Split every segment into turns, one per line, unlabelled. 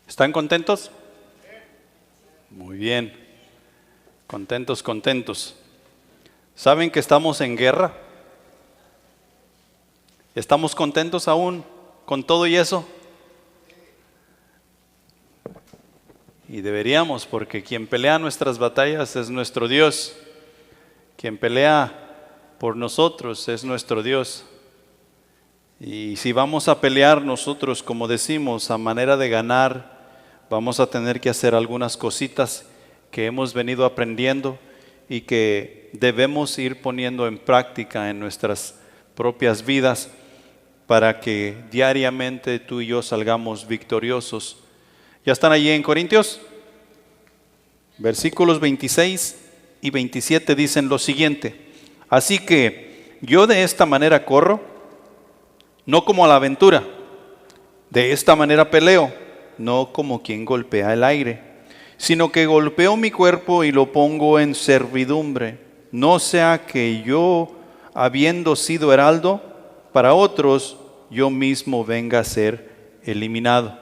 ¿Están contentos? Muy bien. Contentos, contentos. ¿Saben que estamos en guerra? ¿Estamos contentos aún con todo y eso? Y deberíamos, porque quien pelea nuestras batallas es nuestro Dios. Quien pelea por nosotros es nuestro Dios. Y si vamos a pelear nosotros, como decimos, a manera de ganar, vamos a tener que hacer algunas cositas que hemos venido aprendiendo y que debemos ir poniendo en práctica en nuestras propias vidas para que diariamente tú y yo salgamos victoriosos. ¿Ya están allí en Corintios? Versículos 26 y 27 dicen lo siguiente: así que yo de esta manera corro, no como a la aventura, de esta manera peleo, no como quien golpea el aire, sino que golpeo mi cuerpo y lo pongo en servidumbre, no sea que yo, habiendo sido heraldo para otros, yo mismo venga a ser eliminado.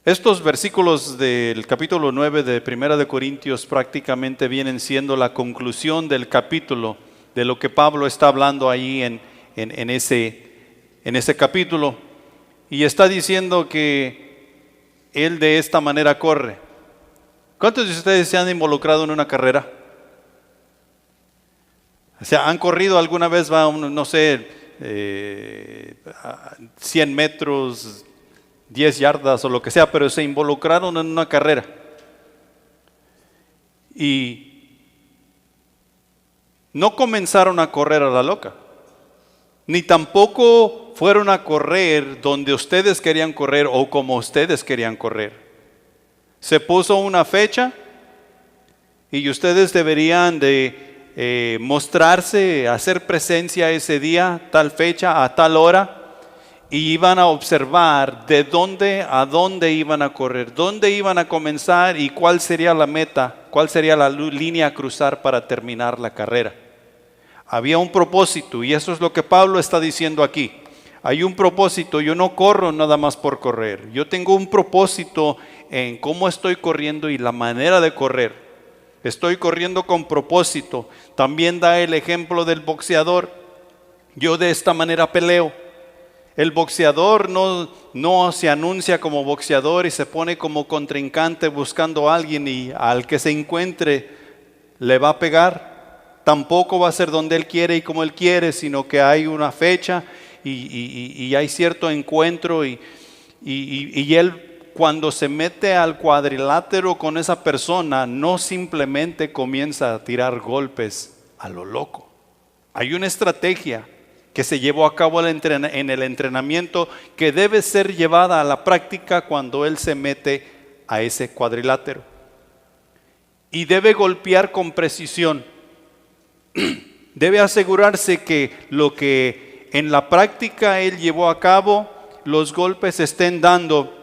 Estos versículos del capítulo 9 de Primera de Corintios prácticamente vienen siendo la conclusión del capítulo, de lo que Pablo está hablando ahí en ese capítulo, y está diciendo que él de esta manera corre. ¿Cuántos de ustedes se han involucrado en una carrera? O sea, ¿han corrido alguna vez, no sé, 100 metros, 10 yardas o lo que sea, pero se involucraron en una carrera? Y no comenzaron a correr a la loca, ni tampoco fueron a correr donde ustedes querían correr o como ustedes querían correr. Se puso una fecha y ustedes deberían de mostrarse, hacer presencia ese día, tal fecha, a tal hora, y iban a observar de dónde a dónde iban a correr, dónde iban a comenzar y cuál sería la meta, cuál sería la línea a cruzar para terminar la carrera. Había un propósito, y eso es lo que Pablo está diciendo aquí. Hay un propósito. Yo no corro nada más por correr. Yo tengo un propósito en cómo estoy corriendo y la manera de correr. Estoy corriendo con propósito. También da el ejemplo del boxeador. Yo de esta manera peleo. El boxeador no se anuncia como boxeador y se pone como contrincante buscando a alguien y al que se encuentre le va a pegar. Tampoco va a ser donde él quiere y como él quiere, sino que hay una fecha y hay cierto encuentro y él, cuando se mete al cuadrilátero con esa persona, no simplemente comienza a tirar golpes a lo loco. Hay una estrategia que se llevó a cabo en el entrenamiento que debe ser llevada a la práctica cuando él se mete a ese cuadrilátero. Y debe golpear con precisión. Debe asegurarse que lo que en la práctica él llevó a cabo, los golpes estén dando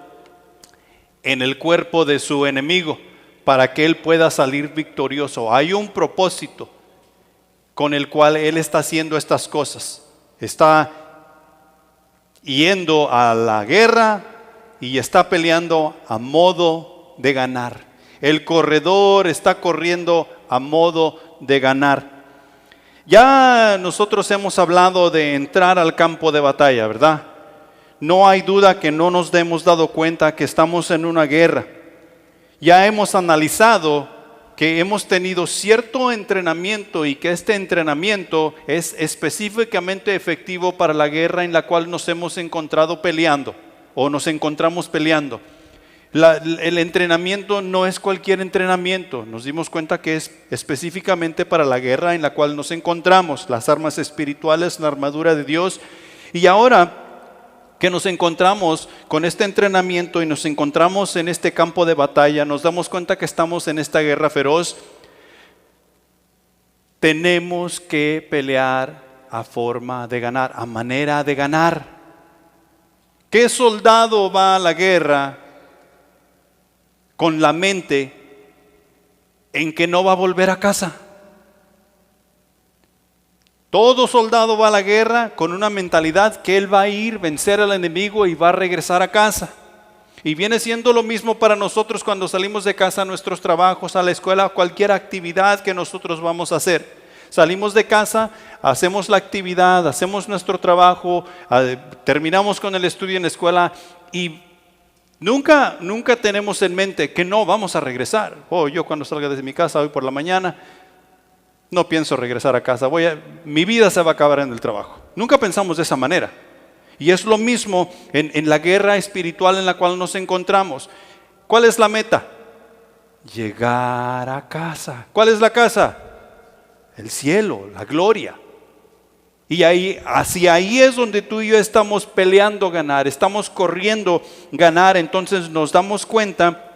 en el cuerpo de su enemigo para que él pueda salir victorioso. Hay un propósito con el cual él está haciendo estas cosas. Está yendo a la guerra y está peleando a modo de ganar. El corredor está corriendo a modo de ganar. Ya nosotros hemos hablado de entrar al campo de batalla, ¿verdad? No hay duda que no nos hemos dado cuenta que estamos en una guerra. Ya hemos analizado que hemos tenido cierto entrenamiento y que este entrenamiento es específicamente efectivo para la guerra en la cual nos hemos encontrado peleando o nos encontramos peleando. El entrenamiento no es cualquier entrenamiento. Nos dimos cuenta que es específicamente para la guerra en la cual nos encontramos, las armas espirituales, la armadura de Dios. Y ahora que nos encontramos con este entrenamiento y nos encontramos en este campo de batalla, nos damos cuenta que estamos en esta guerra feroz. Tenemos que pelear a forma de ganar, a manera de ganar. ¿Qué soldado va a la guerra con la mente en que no va a volver a casa? Todo soldado va a la guerra con una mentalidad que él va a ir, vencer al enemigo y va a regresar a casa. Y viene siendo lo mismo para nosotros cuando salimos de casa a nuestros trabajos, a la escuela, a cualquier actividad que nosotros vamos a hacer. Salimos de casa, hacemos la actividad, hacemos nuestro trabajo, terminamos con el estudio en la escuela y nunca tenemos en mente que no vamos a regresar. Yo cuando salga desde mi casa hoy por la mañana, no pienso regresar a casa, mi vida se va a acabar en el trabajo. Nunca pensamos de esa manera. Y es lo mismo en la guerra espiritual en la cual nos encontramos. ¿Cuál es la meta? Llegar a casa. ¿Cuál es la casa? El cielo, la gloria. Y hacia ahí es donde tú y yo estamos peleando ganar, estamos corriendo ganar. Entonces nos damos cuenta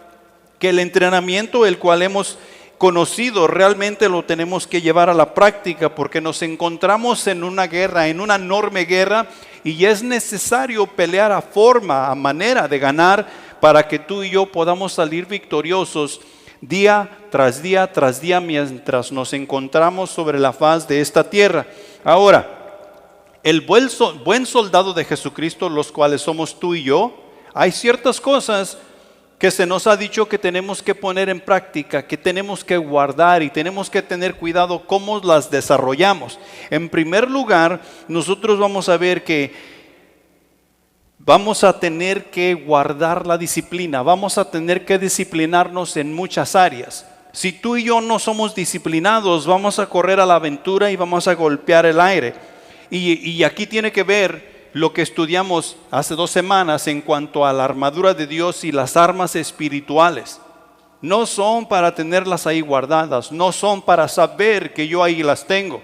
que el entrenamiento el cual hemos conocido realmente lo tenemos que llevar a la práctica, porque nos encontramos en una guerra, en una enorme guerra, y es necesario pelear a manera de ganar para que tú y yo podamos salir victoriosos día tras día tras día mientras nos encontramos sobre la faz de esta tierra. Ahora, el buen soldado de Jesucristo, los cuales somos tú y yo, hay ciertas cosas que se nos ha dicho que tenemos que poner en práctica, que tenemos que guardar y tenemos que tener cuidado cómo las desarrollamos. En primer lugar, nosotros vamos a ver que vamos a tener que guardar la disciplina, vamos a tener que disciplinarnos en muchas áreas. Si tú y yo no somos disciplinados, vamos a correr a la aventura y vamos a golpear el aire. Y aquí tiene que ver lo que estudiamos hace 2 semanas en cuanto a la armadura de Dios y las armas espirituales. No son para tenerlas ahí guardadas, no son para saber que yo ahí las tengo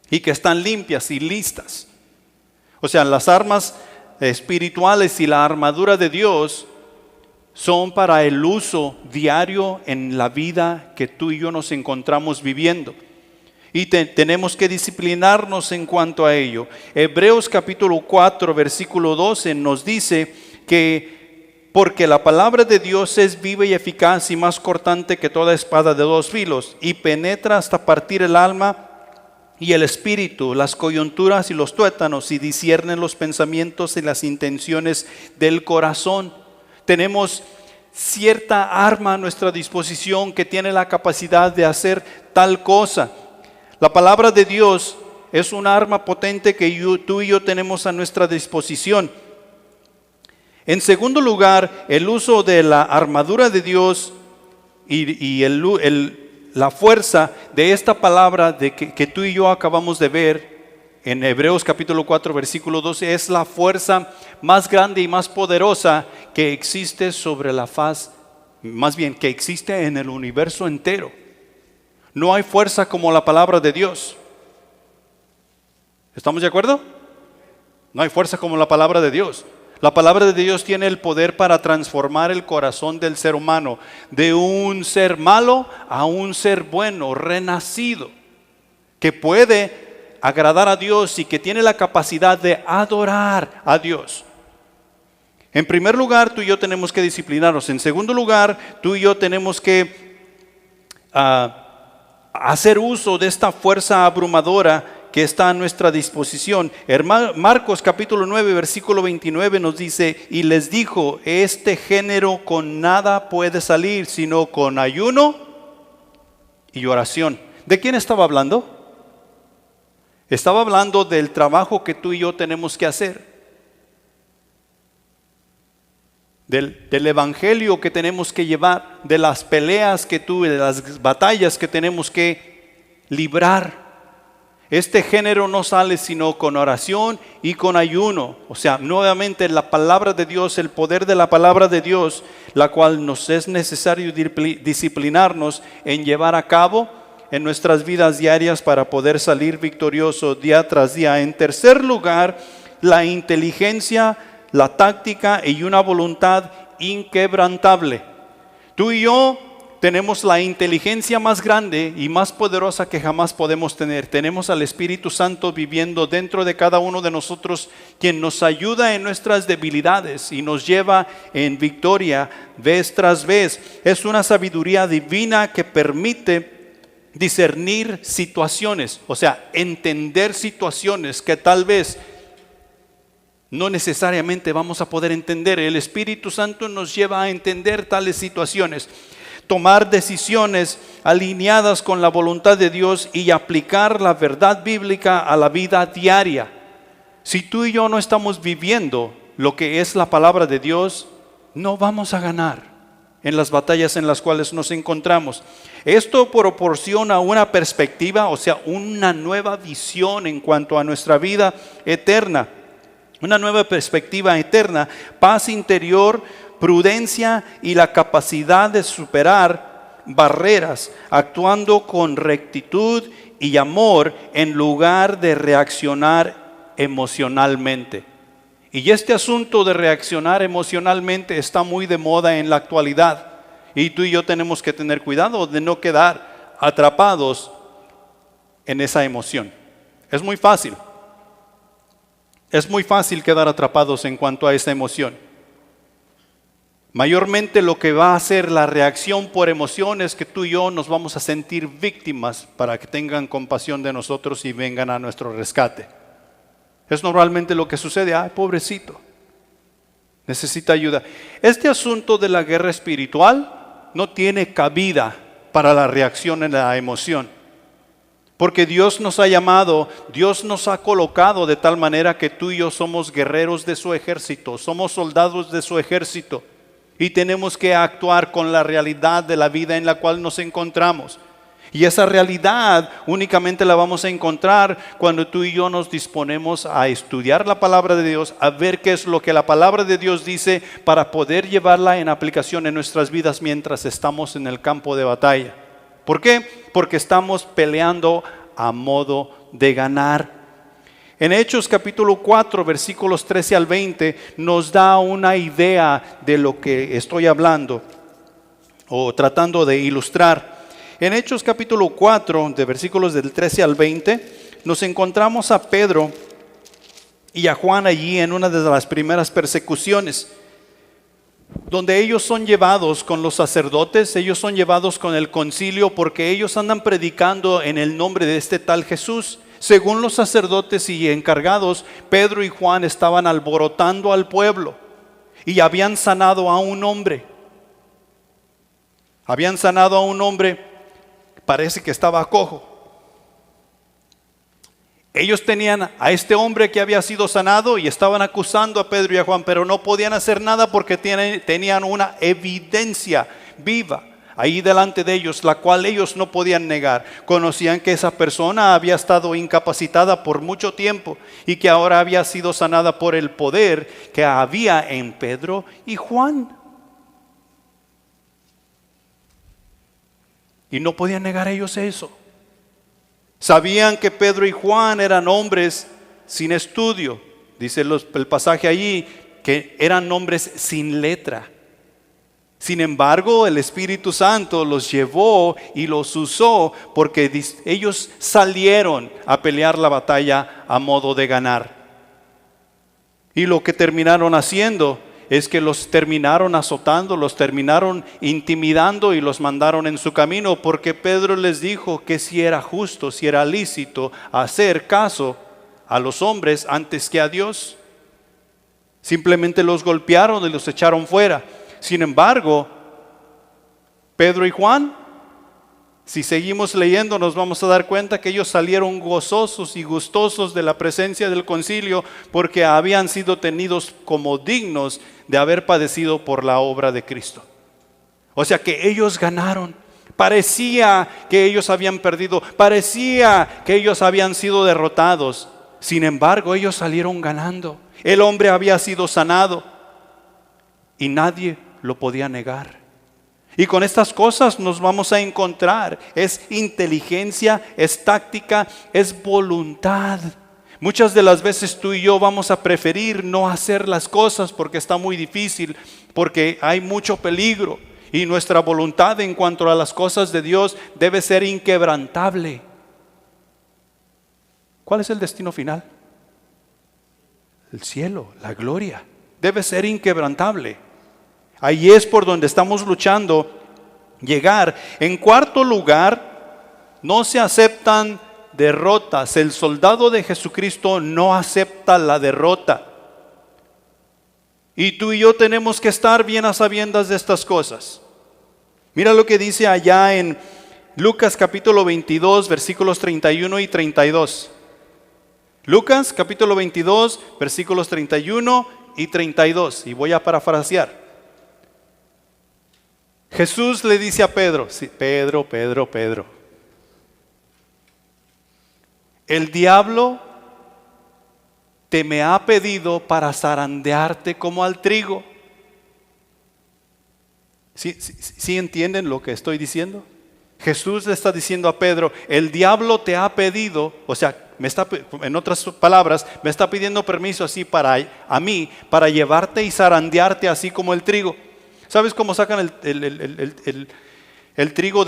y que están limpias y listas. O sea, las armas espirituales y la armadura de Dios son para el uso diario en la vida que tú y yo nos encontramos viviendo. Y tenemos que disciplinarnos en cuanto a ello. Hebreos capítulo 4, versículo 12 nos dice que porque la palabra de Dios es viva y eficaz y más cortante que toda espada de 2 filos y penetra hasta partir el alma y el espíritu, las coyunturas y los tuétanos, y discierne los pensamientos y las intenciones del corazón. Tenemos cierta arma a nuestra disposición que tiene la capacidad de hacer tal cosa. La palabra de Dios es un arma potente que tú y yo tenemos a nuestra disposición. En segundo lugar, el uso de la armadura de Dios y la fuerza de esta palabra que tú y yo acabamos de ver en Hebreos capítulo 4 versículo 12 es la fuerza más grande y más poderosa que existe sobre la faz, más bien que existe en el universo entero. No hay fuerza como la palabra de Dios. ¿Estamos de acuerdo? No hay fuerza como la palabra de Dios. La palabra de Dios tiene el poder para transformar el corazón del ser humano, de un ser malo a un ser bueno, renacido, que puede agradar a Dios y que tiene la capacidad de adorar a Dios. En primer lugar, tú y yo tenemos que disciplinarnos. En segundo lugar, tú y yo tenemos que hacer uso de esta fuerza abrumadora que está a nuestra disposición. Marcos capítulo 9 versículo 29 nos dice: y les dijo, este género con nada puede salir sino con ayuno y oración. ¿De quién estaba hablando? Estaba hablando del trabajo que tú y yo tenemos que hacer, del evangelio que tenemos que llevar, de las peleas de las batallas que tenemos que librar. Este género no sale sino con oración y con ayuno. O sea, nuevamente la palabra de Dios, el poder de la palabra de Dios, la cual nos es necesario disciplinarnos en llevar a cabo en nuestras vidas diarias para poder salir victorioso día tras día. En tercer lugar, la inteligencia, la táctica y una voluntad inquebrantable. Tú y yo tenemos la inteligencia más grande y más poderosa que jamás podemos tener. Tenemos al Espíritu Santo viviendo dentro de cada uno de nosotros, quien nos ayuda en nuestras debilidades y nos lleva en victoria vez tras vez. Es una sabiduría divina que permite discernir situaciones, o sea, entender situaciones que tal vez no necesariamente vamos a poder entender. El Espíritu Santo nos lleva a entender tales situaciones, tomar decisiones alineadas con la voluntad de Dios y aplicar la verdad bíblica a la vida diaria. Si tú y yo no estamos viviendo lo que es la palabra de Dios, no vamos a ganar en las batallas en las cuales nos encontramos. Esto proporciona una perspectiva, o sea, una nueva visión en cuanto a nuestra vida eterna, una nueva perspectiva eterna, paz interior, prudencia y la capacidad de superar barreras, actuando con rectitud y amor en lugar de reaccionar emocionalmente. Y este asunto de reaccionar emocionalmente está muy de moda en la actualidad. Y tú y yo tenemos que tener cuidado de no quedar atrapados en esa emoción. Es muy fácil. Es muy fácil quedar atrapados en cuanto a esa emoción. Mayormente lo que va a hacer la reacción por emoción es que tú y yo nos vamos a sentir víctimas para que tengan compasión de nosotros y vengan a nuestro rescate. Es normalmente lo que sucede. Ay, pobrecito, necesita ayuda. Este asunto de la guerra espiritual no tiene cabida para la reacción en la emoción. Porque Dios nos ha llamado, Dios nos ha colocado de tal manera que tú y yo somos guerreros de su ejército, somos soldados de su ejército. Y tenemos que actuar con la realidad de la vida en la cual nos encontramos. Y esa realidad únicamente la vamos a encontrar cuando tú y yo nos disponemos a estudiar la palabra de Dios, a ver qué es lo que la palabra de Dios dice para poder llevarla en aplicación en nuestras vidas mientras estamos en el campo de batalla. ¿Por qué? Porque estamos peleando a modo de ganar. En Hechos capítulo 4, versículos 13 al 20, nos da una idea de lo que estoy hablando o tratando de ilustrar. En Hechos capítulo 4, de versículos del 13 al 20, nos encontramos a Pedro y a Juan allí en una de las primeras persecuciones, donde ellos son llevados con los sacerdotes, ellos son llevados con el concilio porque ellos andan predicando en el nombre de este tal Jesús. Según los sacerdotes y encargados, Pedro y Juan estaban alborotando al pueblo y habían sanado a un hombre. Habían sanado a un hombre, parece que estaba cojo. Ellos tenían a este hombre que había sido sanado y estaban acusando a Pedro y a Juan, pero no podían hacer nada porque tenían una evidencia viva ahí delante de ellos, la cual ellos no podían negar. Conocían que esa persona había estado incapacitada por mucho tiempo y que ahora había sido sanada por el poder que había en Pedro y Juan. Y no podían negar ellos eso. Sabían que Pedro y Juan eran hombres sin estudio. Dice el pasaje allí que eran hombres sin letra. Sin embargo, el Espíritu Santo los llevó y los usó porque ellos salieron a pelear la batalla a modo de ganar. Y lo que terminaron haciendo es que los terminaron azotando, los terminaron intimidando y los mandaron en su camino, porque Pedro les dijo que si era justo, si era lícito hacer caso a los hombres antes que a Dios. Simplemente los golpearon y los echaron fuera. Sin embargo, Pedro y Juan, si seguimos leyendo, nos vamos a dar cuenta que ellos salieron gozosos y gustosos de la presencia del concilio porque habían sido tenidos como dignos de haber padecido por la obra de Cristo. O sea que ellos ganaron. Parecía que ellos habían perdido, parecía que ellos habían sido derrotados. Sin embargo, ellos salieron ganando. El hombre había sido sanado y nadie lo podía negar. Y con estas cosas nos vamos a encontrar. Es inteligencia, es táctica, es voluntad. Muchas de las veces tú y yo vamos a preferir no hacer las cosas porque está muy difícil, porque hay mucho peligro. Y nuestra voluntad en cuanto a las cosas de Dios debe ser inquebrantable. ¿Cuál es el destino final? El cielo, la gloria. Debe ser inquebrantable. Ahí es por donde estamos luchando llegar. En cuarto lugar, No se aceptan derrotas. El soldado de Jesucristo no acepta la derrota. Y tú y yo tenemos que estar bien a sabiendas de estas cosas. Mira lo que dice allá en Lucas capítulo 22, versículos 31 y 32. Lucas capítulo 22, versículos 31 y 32. Y voy a parafrasear. Jesús le dice a Pedro, sí, Pedro. El diablo te me ha pedido para zarandearte como al trigo. ¿Sí entienden lo que estoy diciendo? Jesús le está diciendo a Pedro, el diablo te ha pedido, o sea, en otras palabras, me está pidiendo permiso así para llevarte y zarandearte así como el trigo. ¿Sabes cómo sacan el trigo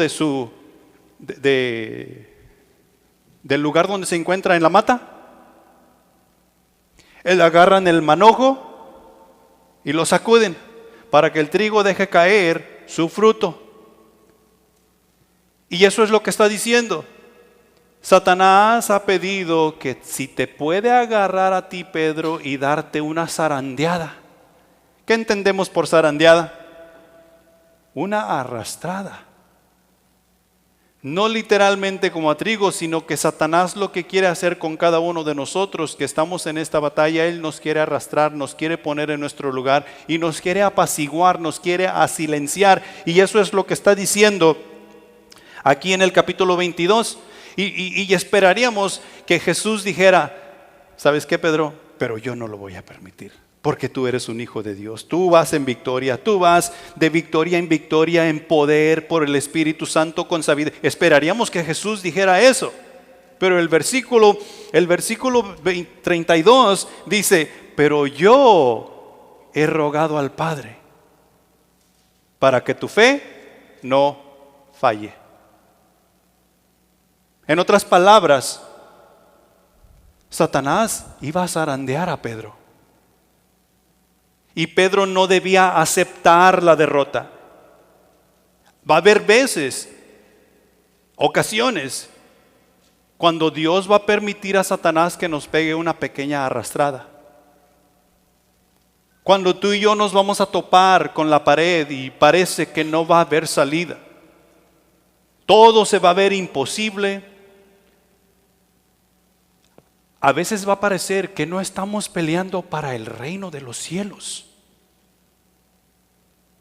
del lugar donde se encuentra en la mata? Agarran el manojo y lo sacuden para que el trigo deje caer su fruto. Y eso es lo que está diciendo. Satanás ha pedido que si te puede agarrar a ti, Pedro, y darte una zarandeada. ¿Qué entendemos por zarandeada? Una arrastrada. No literalmente como a trigo, sino que Satanás lo que quiere hacer con cada uno de nosotros que estamos en esta batalla, él nos quiere arrastrar, nos quiere poner en nuestro lugar y nos quiere apaciguar, nos quiere asilenciar. Y eso es lo que está diciendo aquí en el capítulo 22. Y esperaríamos que Jesús dijera, ¿sabes qué, Pedro? Pero yo no lo voy a permitir. Porque tú eres un hijo de Dios, tú vas en victoria, tú vas de victoria en victoria en poder por el Espíritu Santo con sabiduría. Esperaríamos que Jesús dijera eso, pero el versículo 32 dice, pero yo he rogado al Padre para que tu fe no falle. En otras palabras, Satanás iba a zarandear a Pedro. Y Pedro no debía aceptar la derrota. Va a haber ocasiones, cuando Dios va a permitir a Satanás que nos pegue una pequeña arrastrada. Cuando tú y yo nos vamos a topar con la pared y parece que no va a haber salida. Todo se va a ver imposible. A veces va a parecer que no estamos peleando para el reino de los cielos.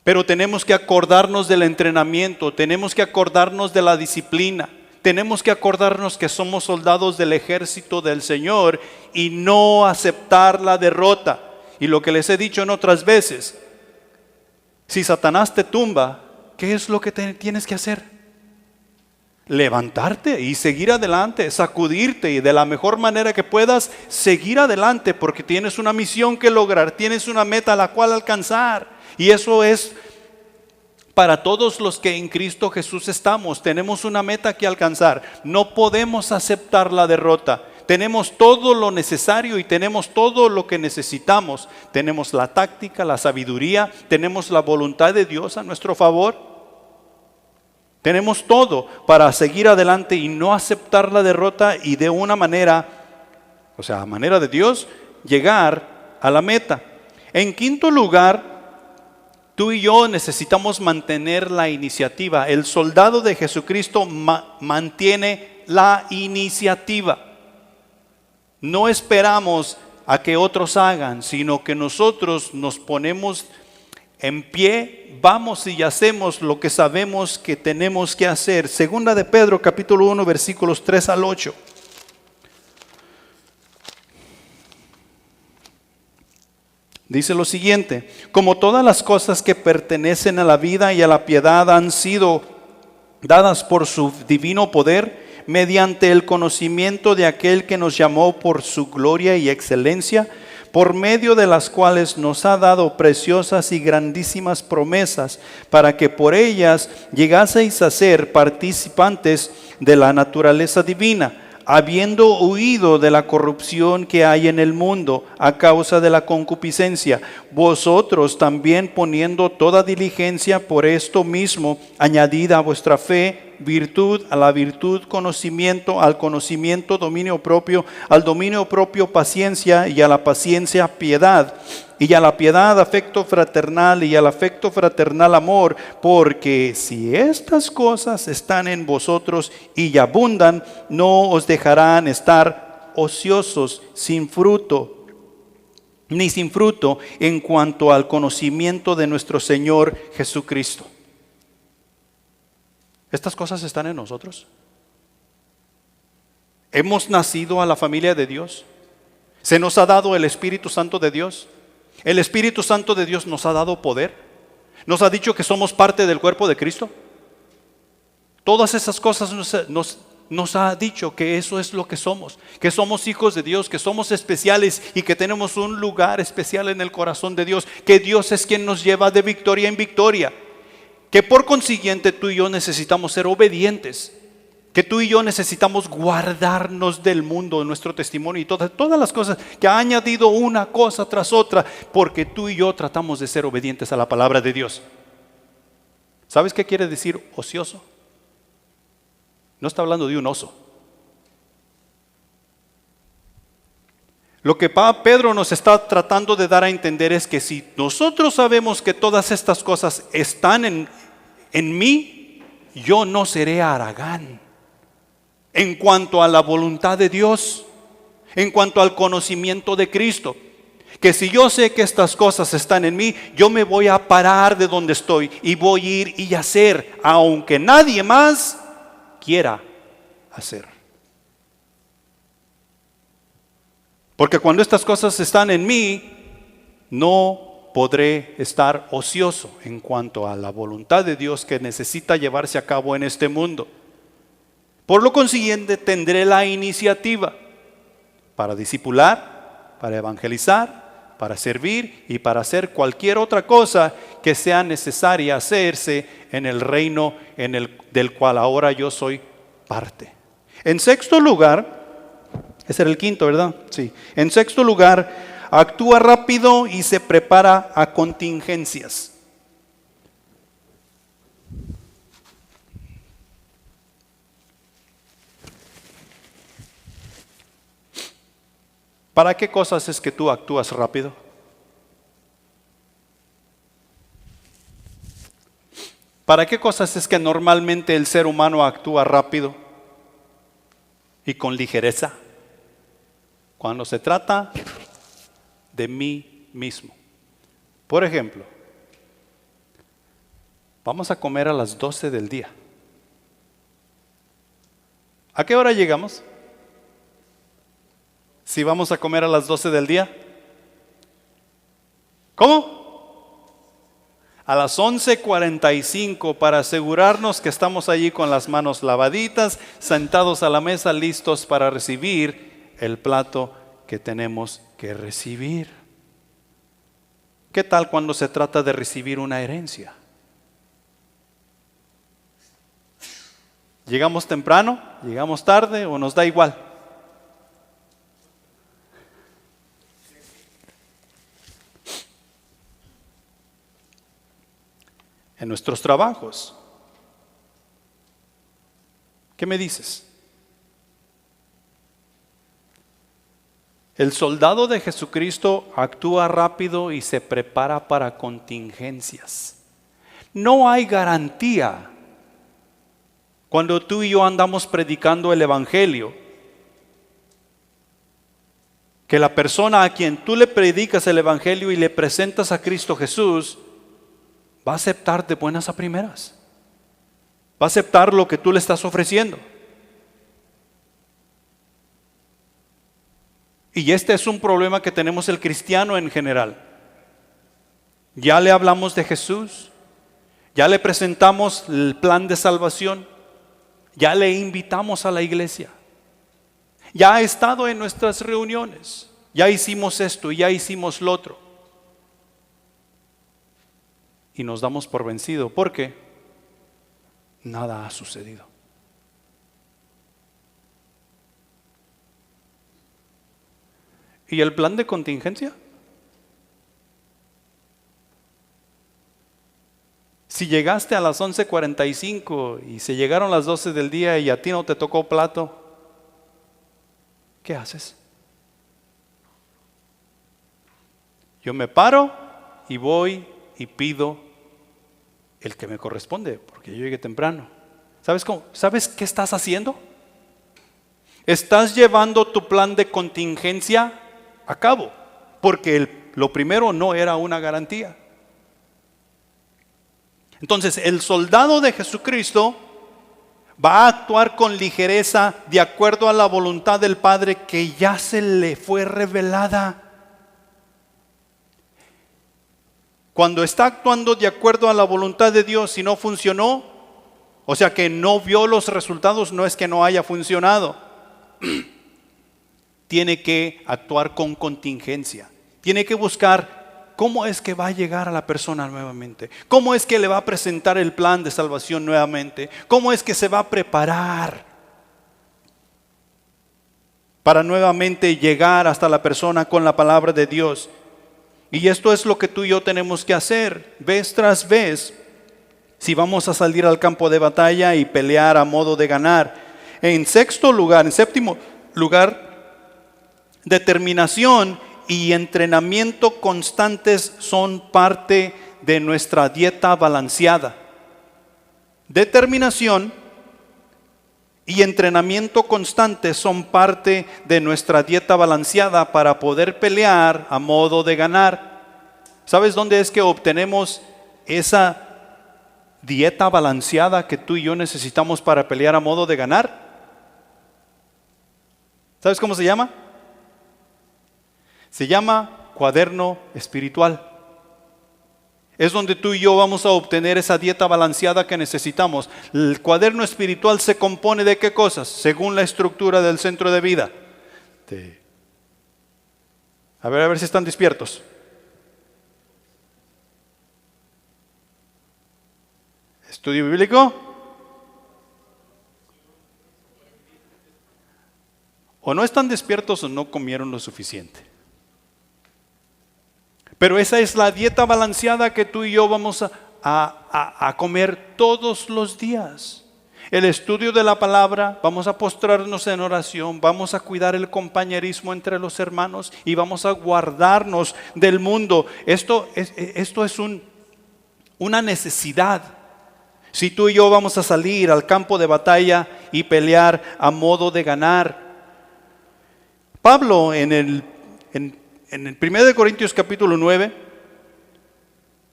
Pero tenemos que acordarnos del entrenamiento, tenemos que acordarnos de la disciplina, tenemos que acordarnos que somos soldados del ejército del Señor y no aceptar la derrota. Y lo que les he dicho en otras veces, si Satanás te tumba, ¿qué es lo que tienes que hacer? Levantarte y seguir adelante, sacudirte y de la mejor manera que puedas seguir adelante, porque tienes una misión que lograr, tienes una meta a la cual alcanzar. Y eso es para todos los que en Cristo Jesús estamos. Tenemos una meta que alcanzar. No podemos aceptar la derrota. Tenemos todo lo necesario y tenemos todo lo que necesitamos. Tenemos la táctica, la sabiduría, tenemos la voluntad de Dios a nuestro favor. Tenemos todo para seguir adelante y no aceptar la derrota y de una manera, o sea, a manera de Dios, llegar a la meta. En quinto lugar, tú y yo necesitamos mantener la iniciativa. El soldado de Jesucristo mantiene la iniciativa. No esperamos a que otros hagan, sino que nosotros nos ponemos en pie, vamos y hacemos lo que sabemos que tenemos que hacer. Segunda de Pedro, capítulo 1, versículos 3 al 8. Dice lo siguiente: como todas las cosas que pertenecen a la vida y a la piedad han sido dadas por su divino poder, mediante el conocimiento de aquel que nos llamó por su gloria y excelencia, por medio de las cuales nos ha dado preciosas y grandísimas promesas, para que por ellas llegaseis a ser participantes de la naturaleza divina, habiendo huido de la corrupción que hay en el mundo a causa de la concupiscencia. Vosotros también, poniendo toda diligencia, por esto mismo añadid a vuestra fe virtud, a la virtud conocimiento, al conocimiento dominio propio, al dominio propio paciencia, y a la paciencia piedad, y a la piedad afecto fraternal, y al afecto fraternal amor, porque si estas cosas están en vosotros y abundan, no os dejarán estar ociosos sin fruto, ni sin fruto en cuanto al conocimiento de nuestro Señor Jesucristo. Estas cosas están en nosotros. Hemos nacido a la familia de Dios. Se nos ha dado el Espíritu Santo de Dios. El Espíritu Santo de Dios nos ha dado poder. Nos ha dicho que somos parte del cuerpo de Cristo. Todas esas cosas nos ha dicho que eso es lo que somos hijos de Dios, que somos especiales y que tenemos un lugar especial en el corazón de Dios, que Dios es quien nos lleva de victoria en victoria, que por consiguiente tú y yo necesitamos ser obedientes, que tú y yo necesitamos guardarnos del mundo, de nuestro testimonio y todas las cosas que ha añadido una cosa tras otra, porque tú y yo tratamos de ser obedientes a la palabra de Dios. ¿Sabes qué quiere decir ocioso? No está hablando de un oso. Lo que Pedro nos está tratando de dar a entender es que si nosotros sabemos que todas estas cosas están en mí, yo no seré haragán. En cuanto a la voluntad de Dios, en cuanto al conocimiento de Cristo, que si yo sé que estas cosas están en mí, yo me voy a parar de donde estoy y voy a ir y hacer, aunque nadie más quiera hacer. Porque cuando estas cosas están en mí, no podré estar ocioso en cuanto a la voluntad de Dios que necesita llevarse a cabo en este mundo. Por lo consiguiente, tendré la iniciativa para discipular, para evangelizar, para servir y para hacer cualquier otra cosa que sea necesaria hacerse en el reino del cual ahora yo soy parte. En sexto lugar, ese era el quinto, ¿verdad? Sí. En sexto lugar, actúa rápido y se prepara a contingencias. ¿Para qué cosas es que tú actúas rápido? ¿Para qué cosas es que normalmente el ser humano actúa rápido y con ligereza? Cuando se trata de mí mismo. Por ejemplo, vamos a comer a las 12 del día. ¿A qué hora llegamos? Si vamos a comer a las 12 del día. ¿Cómo? A las 11:45 para asegurarnos que estamos allí con las manos lavaditas, sentados a la mesa, listos para recibir el plato que tenemos que recibir. ¿Qué tal cuando se trata de recibir una herencia? ¿Llegamos temprano? ¿Llegamos tarde o nos da igual? En nuestros trabajos, ¿qué me dices? El soldado de Jesucristo actúa rápido y se prepara para contingencias. No hay garantía cuando tú y yo andamos predicando el Evangelio que la persona a quien tú le predicas el Evangelio y le presentas a Cristo Jesús va a aceptar de buenas a primeras. Va a aceptar lo que tú le estás ofreciendo. Y este es un problema que tenemos el cristiano en general. Ya le hablamos de Jesús, ya le presentamos el plan de salvación, ya le invitamos a la iglesia, ya ha estado en nuestras reuniones, ya hicimos esto, ya hicimos lo otro. Y nos damos por vencido porque nada ha sucedido. ¿Y el plan de contingencia? Si llegaste a las 11:45 y se llegaron las 12 del día y a ti no te tocó plato, ¿qué haces? Yo me paro y voy y pido el que me corresponde, porque yo llegué temprano. ¿Sabes cómo? ¿Sabes qué estás haciendo? Estás llevando tu plan de contingencia a cabo, porque lo primero no era una garantía. Entonces, el soldado de Jesucristo va a actuar con ligereza de acuerdo a la voluntad del Padre que ya se le fue revelada. Cuando está actuando de acuerdo a la voluntad de Dios y no funcionó, o sea que no vio los resultados, no es que no haya funcionado. Tiene que actuar con contingencia. Tiene que buscar cómo es que va a llegar a la persona nuevamente. Cómo es que le va a presentar el plan de salvación nuevamente. Cómo es que se va a preparar para nuevamente llegar hasta la persona con la palabra de Dios. Y esto es lo que tú y yo tenemos que hacer, vez tras vez, si vamos a salir al campo de batalla y pelear a modo de ganar. En séptimo lugar, determinación y entrenamiento constantes son parte de nuestra dieta balanceada. Determinación y entrenamiento constante son parte de nuestra dieta balanceada para poder pelear a modo de ganar. ¿Sabes dónde es que obtenemos esa dieta balanceada que tú y yo necesitamos para pelear a modo de ganar? ¿Sabes cómo se llama? Se llama cuaderno espiritual. Es donde tú y yo vamos a obtener esa dieta balanceada que necesitamos. El cuaderno espiritual se compone de ¿qué cosas? Según la estructura del centro de vida. A ver si están despiertos. Estudio bíblico. O no están despiertos o no comieron lo suficiente. Pero esa es la dieta balanceada que tú y yo vamos a comer todos los días. El estudio de la palabra, vamos a postrarnos en oración, vamos a cuidar el compañerismo entre los hermanos y vamos a guardarnos del mundo. Esto es una necesidad. Si tú y yo vamos a salir al campo de batalla y pelear a modo de ganar. Pablo en el 1 Corintios capítulo 9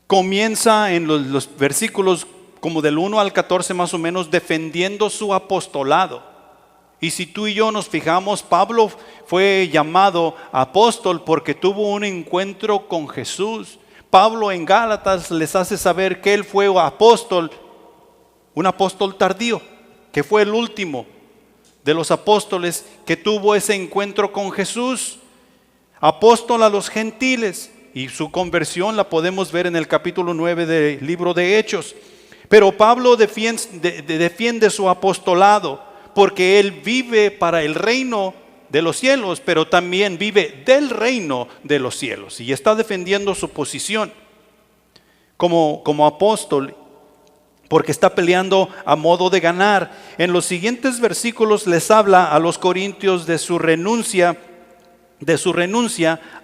comienza en los versículos como del 1 al 14 más o menos defendiendo su apostolado. Y si tú y yo nos fijamos, Pablo fue llamado apóstol porque tuvo un encuentro con Jesús. Pablo en Gálatas les hace saber que él fue apóstol, un apóstol tardío, que fue el último de los apóstoles que tuvo ese encuentro con Jesús. Apóstol a los gentiles, y su conversión la podemos ver en el capítulo 9 del libro de Hechos. Pero Pablo defiende su apostolado porque él vive para el reino de los cielos, pero también vive del reino de los cielos y está defendiendo su posición como apóstol porque está peleando a modo de ganar. En los siguientes versículos les habla a los corintios de su renuncia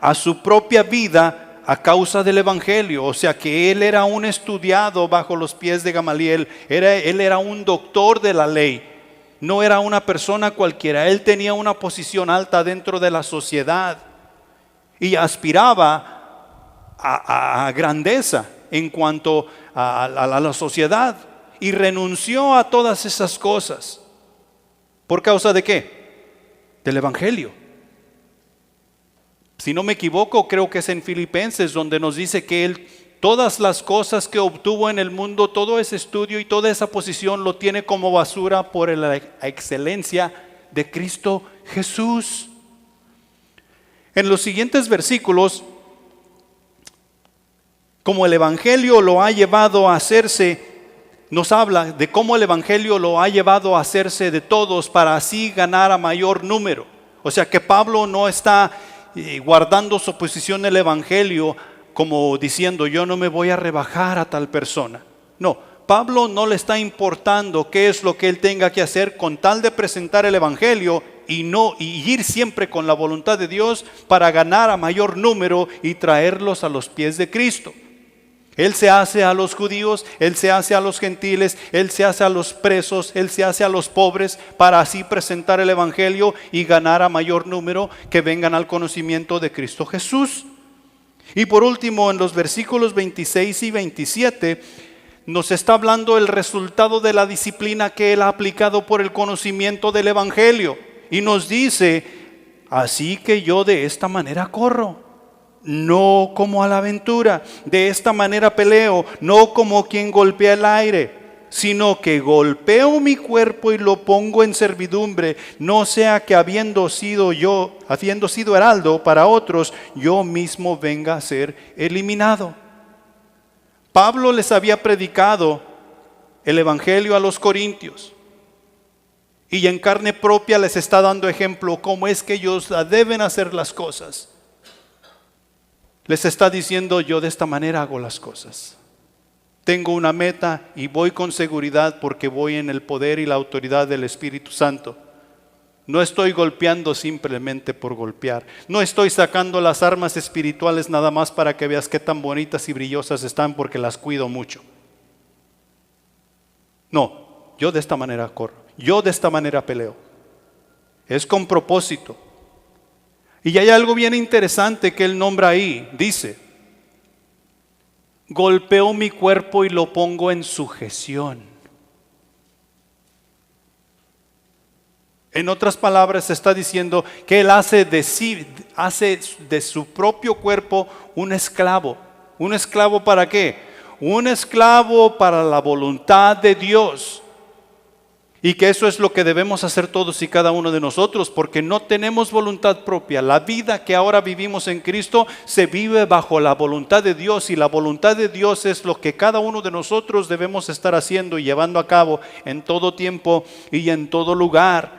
a su propia vida a causa del evangelio. O sea que él era un estudiado bajo los pies de Gamaliel, él era un doctor de la ley, no era una persona cualquiera. Él tenía una posición alta dentro de la sociedad y aspiraba a grandeza en cuanto a la sociedad, y renunció a todas esas cosas. ¿Por causa de qué? Del evangelio. Si no me equivoco, creo que es en Filipenses donde nos dice que él, todas las cosas que obtuvo en el mundo, todo ese estudio y toda esa posición lo tiene como basura por la excelencia de Cristo Jesús. En los siguientes versículos, como el evangelio lo ha llevado a hacerse, nos habla de cómo el evangelio lo ha llevado a hacerse de todos para así ganar a mayor número. O sea que Pablo no está guardando su posición en el evangelio como diciendo yo no me voy a rebajar a tal persona. No, Pablo no le está importando qué es lo que él tenga que hacer con tal de presentar el evangelio y ir siempre con la voluntad de Dios para ganar a mayor número y traerlos a los pies de Cristo. Él se hace a los judíos, Él se hace a los gentiles, Él se hace a los presos, Él se hace a los pobres para así presentar el evangelio y ganar a mayor número que vengan al conocimiento de Cristo Jesús. Y por último, en los versículos 26 y 27 nos está hablando el resultado de la disciplina que Él ha aplicado por el conocimiento del evangelio. Y nos dice: así que yo de esta manera corro, no como a la aventura, de esta manera peleo, no como quien golpea el aire, sino que golpeo mi cuerpo y lo pongo en servidumbre, no sea que habiendo sido heraldo para otros, yo mismo venga a ser eliminado. Pablo les había predicado el evangelio a los corintios y en carne propia les está dando ejemplo cómo es que ellos deben hacer las cosas. Les está diciendo: yo de esta manera hago las cosas. Tengo una meta y voy con seguridad porque voy en el poder y la autoridad del Espíritu Santo. No estoy golpeando simplemente por golpear. No estoy sacando las armas espirituales nada más para que veas qué tan bonitas y brillosas están porque las cuido mucho. No, yo de esta manera corro. Yo de esta manera peleo. Es con propósito. Y hay algo bien interesante que él nombra ahí. Dice: golpeo mi cuerpo y lo pongo en sujeción. En otras palabras, está diciendo que él hace de su propio cuerpo un esclavo. ¿Un esclavo para qué? Un esclavo para la voluntad de Dios. Y que eso es lo que debemos hacer todos y cada uno de nosotros, porque no tenemos voluntad propia. La vida que ahora vivimos en Cristo se vive bajo la voluntad de Dios, y la voluntad de Dios es lo que cada uno de nosotros debemos estar haciendo y llevando a cabo en todo tiempo y en todo lugar.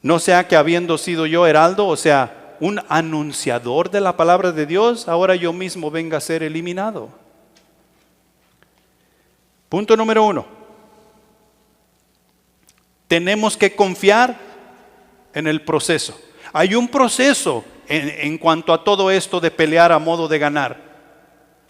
No sea que habiendo sido yo heraldo, o sea, un anunciador de la palabra de Dios, ahora yo mismo venga a ser eliminado. Punto número 1. Tenemos que confiar en el proceso. Hay un proceso en cuanto a todo esto de pelear a modo de ganar.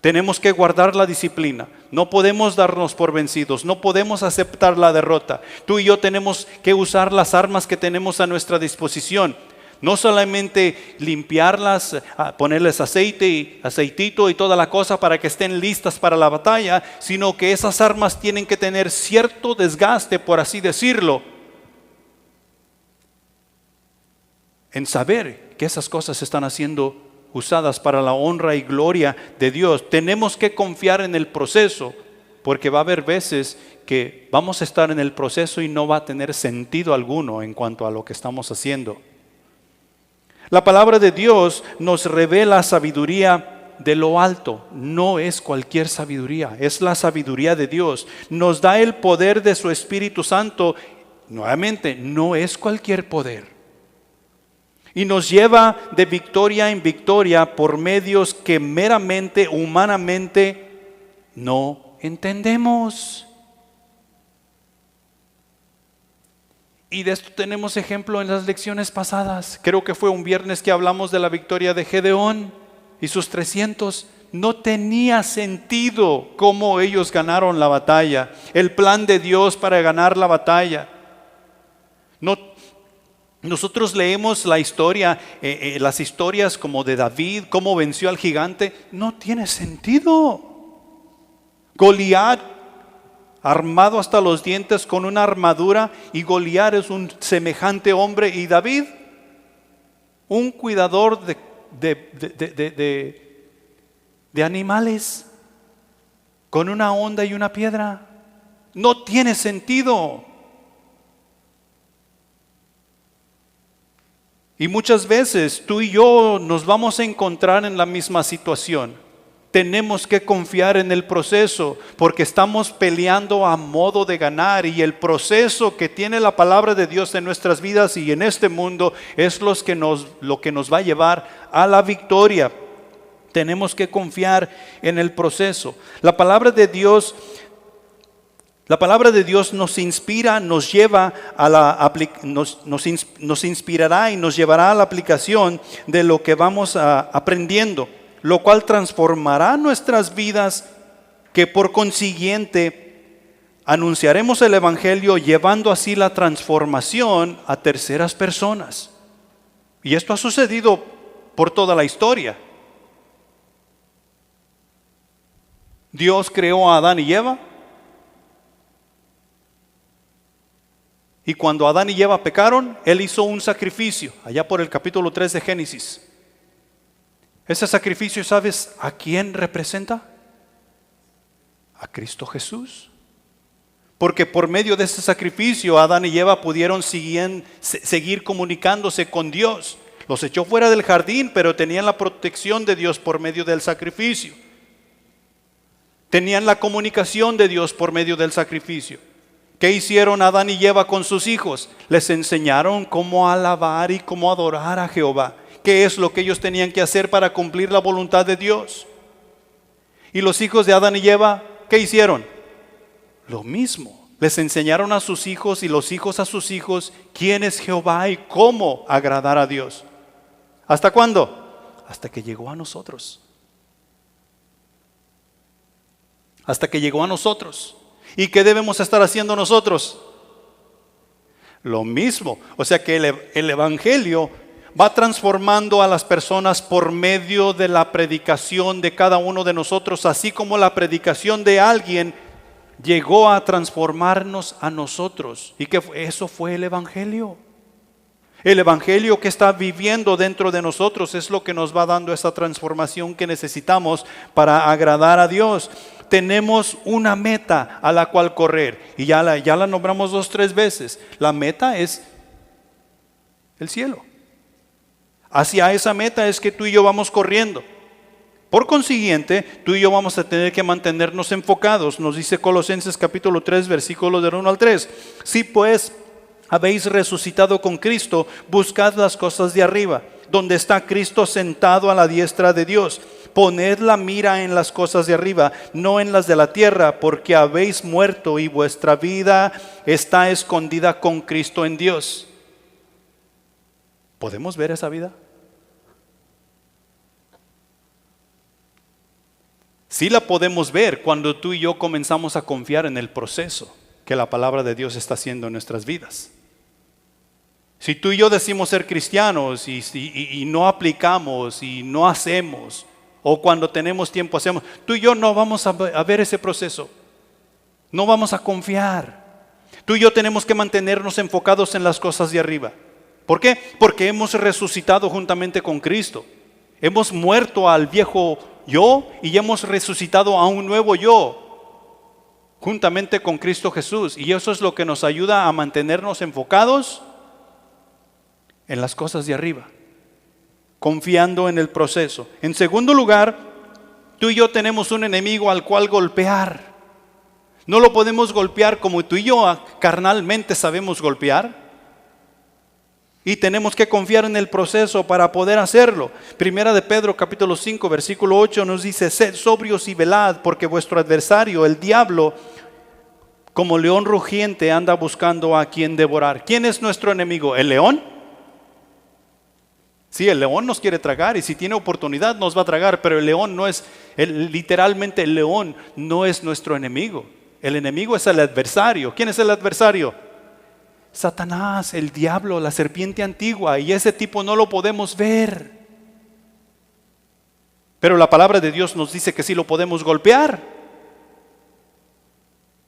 Tenemos que guardar la disciplina. No podemos darnos por vencidos. No podemos aceptar la derrota. Tú y yo tenemos que usar las armas que tenemos a nuestra disposición. No solamente limpiarlas, ponerles aceitito y toda la cosa para que estén listas para la batalla, sino que esas armas tienen que tener cierto desgaste, por así decirlo, en saber que esas cosas están siendo usadas para la honra y gloria de Dios. Tenemos que confiar en el proceso, porque va a haber veces que vamos a estar en el proceso y no va a tener sentido alguno en cuanto a lo que estamos haciendo. La palabra de Dios nos revela sabiduría de lo alto. No es cualquier sabiduría, es la sabiduría de Dios. Nos da el poder de su Espíritu Santo. Nuevamente, no es cualquier poder. Y nos lleva de victoria en victoria por medios que meramente, humanamente, no entendemos. Y de esto tenemos ejemplo en las lecciones pasadas. Creo que fue un viernes que hablamos de la victoria de Gedeón y sus 300. No tenía sentido cómo ellos ganaron la batalla. El plan de Dios para ganar la batalla. Nosotros leemos la historia, las historias como de David, cómo venció al gigante. No tiene sentido. Goliat, armado hasta los dientes con una armadura, y Goliat es un semejante hombre, y David, un cuidador de animales, con una honda y una piedra. No tiene sentido. Y muchas veces tú y yo nos vamos a encontrar en la misma situación. Tenemos que confiar en el proceso, porque estamos peleando a modo de ganar, y el proceso que tiene la palabra de Dios en nuestras vidas y en este mundo es lo que nos va a llevar a la victoria. Tenemos que confiar en el proceso. La palabra de Dios nos inspira, nos lleva a nos inspirará y nos llevará a la aplicación de lo que vamos aprendiendo, lo cual transformará nuestras vidas, que por consiguiente anunciaremos el Evangelio, llevando así la transformación a terceras personas. Y esto ha sucedido por toda la historia. Dios creó a Adán y Eva. Y cuando Adán y Eva pecaron, Él hizo un sacrificio, allá por el capítulo 3 de Génesis. Ese sacrificio, ¿sabes a quién representa? A Cristo Jesús. Porque por medio de ese sacrificio, Adán y Eva pudieron seguir comunicándose con Dios. Los echó fuera del jardín, pero tenían la protección de Dios por medio del sacrificio. Tenían la comunicación de Dios por medio del sacrificio. ¿Qué hicieron Adán y Eva con sus hijos? Les enseñaron cómo alabar y cómo adorar a Jehová. ¿Qué es lo que ellos tenían que hacer para cumplir la voluntad de Dios? Y los hijos de Adán y Eva, ¿qué hicieron? Lo mismo. Les enseñaron a sus hijos y los hijos a sus hijos quién es Jehová y cómo agradar a Dios. ¿Hasta cuándo? Hasta que llegó a nosotros. Hasta que llegó a nosotros. ¿Y qué debemos estar haciendo nosotros? Lo mismo. O sea que el Evangelio va transformando a las personas por medio de la predicación de cada uno de nosotros, así como la predicación de alguien llegó a transformarnos a nosotros. ¿Y qué fue? Eso fue el Evangelio. El Evangelio que está viviendo dentro de nosotros es lo que nos va dando esa transformación que necesitamos para agradar a Dios. Tenemos una meta a la cual correr, y ya la nombramos 2 o 3 veces. La meta es el cielo. Hacia esa meta es que tú y yo vamos corriendo. Por consiguiente, tú y yo vamos a tener que mantenernos enfocados. Nos dice Colosenses capítulo 3, versículos del 1 al 3. Si pues habéis resucitado con Cristo, buscad las cosas de arriba, donde está Cristo sentado a la diestra de Dios. Poned la mira en las cosas de arriba, no en las de la tierra, porque habéis muerto y vuestra vida está escondida con Cristo en Dios. ¿Podemos ver esa vida? Sí la podemos ver cuando tú y yo comenzamos a confiar en el proceso que la palabra de Dios está haciendo en nuestras vidas. Si tú y yo decimos ser cristianos y no aplicamos y no hacemos, o cuando tenemos tiempo hacemos, tú y yo no vamos a ver ese proceso. No vamos a confiar. Tú y yo tenemos que mantenernos enfocados en las cosas de arriba. ¿Por qué? Porque hemos resucitado juntamente con Cristo. Hemos muerto al viejo yo y hemos resucitado a un nuevo yo, juntamente con Cristo Jesús. Y eso es lo que nos ayuda a mantenernos enfocados en las cosas de arriba, confiando en el proceso. En segundo lugar, tú y yo tenemos un enemigo al cual golpear. No lo podemos golpear como tú y yo carnalmente sabemos golpear. Y tenemos que confiar en el proceso para poder hacerlo. Primera de Pedro capítulo 5 versículo 8 nos dice: sed sobrios y velad, porque vuestro adversario, el diablo, como león rugiente, anda buscando a quien devorar. ¿Quién es nuestro enemigo? ¿El león? Sí, el león nos quiere tragar y si tiene oportunidad nos va a tragar, pero el león no es, literalmente el león no es nuestro enemigo. El enemigo es el adversario. ¿Quién es el adversario? Satanás, el diablo, la serpiente antigua, y ese tipo no lo podemos ver. Pero la palabra de Dios nos dice que sí lo podemos golpear.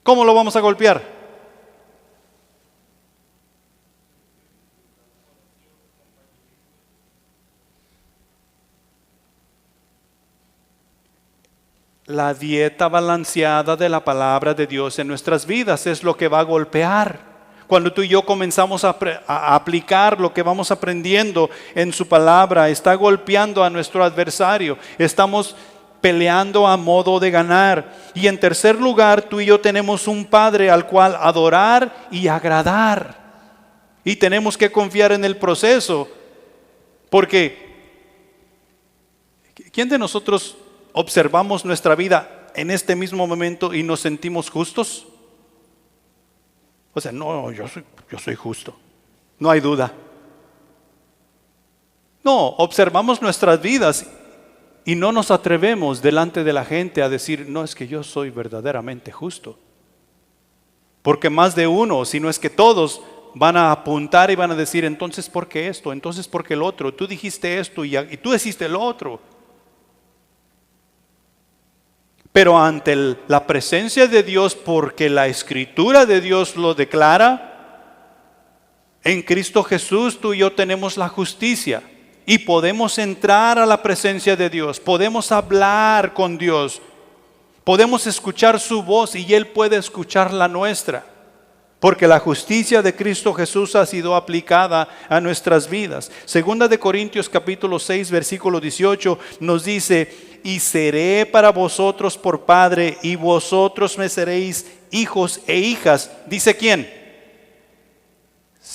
¿Cómo lo vamos a golpear? La dieta balanceada de la palabra de Dios en nuestras vidas es lo que va a golpear. Cuando tú y yo comenzamos a aplicar lo que vamos aprendiendo en su palabra, está golpeando a nuestro adversario. Estamos peleando a modo de ganar. Y en tercer lugar, tú y yo tenemos un Padre al cual adorar y agradar. Y tenemos que confiar en el proceso. Porque ¿Quién de nosotros observamos nuestra vida en este mismo momento y nos sentimos justos? O sea, no, yo soy justo, no hay duda. No, observamos nuestras vidas y no nos atrevemos delante de la gente a decir, no, es que yo soy verdaderamente justo. Porque más de uno, si no es que todos, van a apuntar y van a decir, entonces ¿por qué esto? Entonces ¿por qué el otro? Tú dijiste esto y tú dijiste el otro. Pero ante la presencia de Dios, porque la Escritura de Dios lo declara, en Cristo Jesús tú y yo tenemos la justicia y podemos entrar a la presencia de Dios, podemos hablar con Dios, podemos escuchar su voz y Él puede escuchar la nuestra. Porque la justicia de Cristo Jesús ha sido aplicada a nuestras vidas. Segunda de Corintios capítulo 6 versículo 18 nos dice, y seré para vosotros por padre y vosotros me seréis hijos e hijas. ¿Dice quién?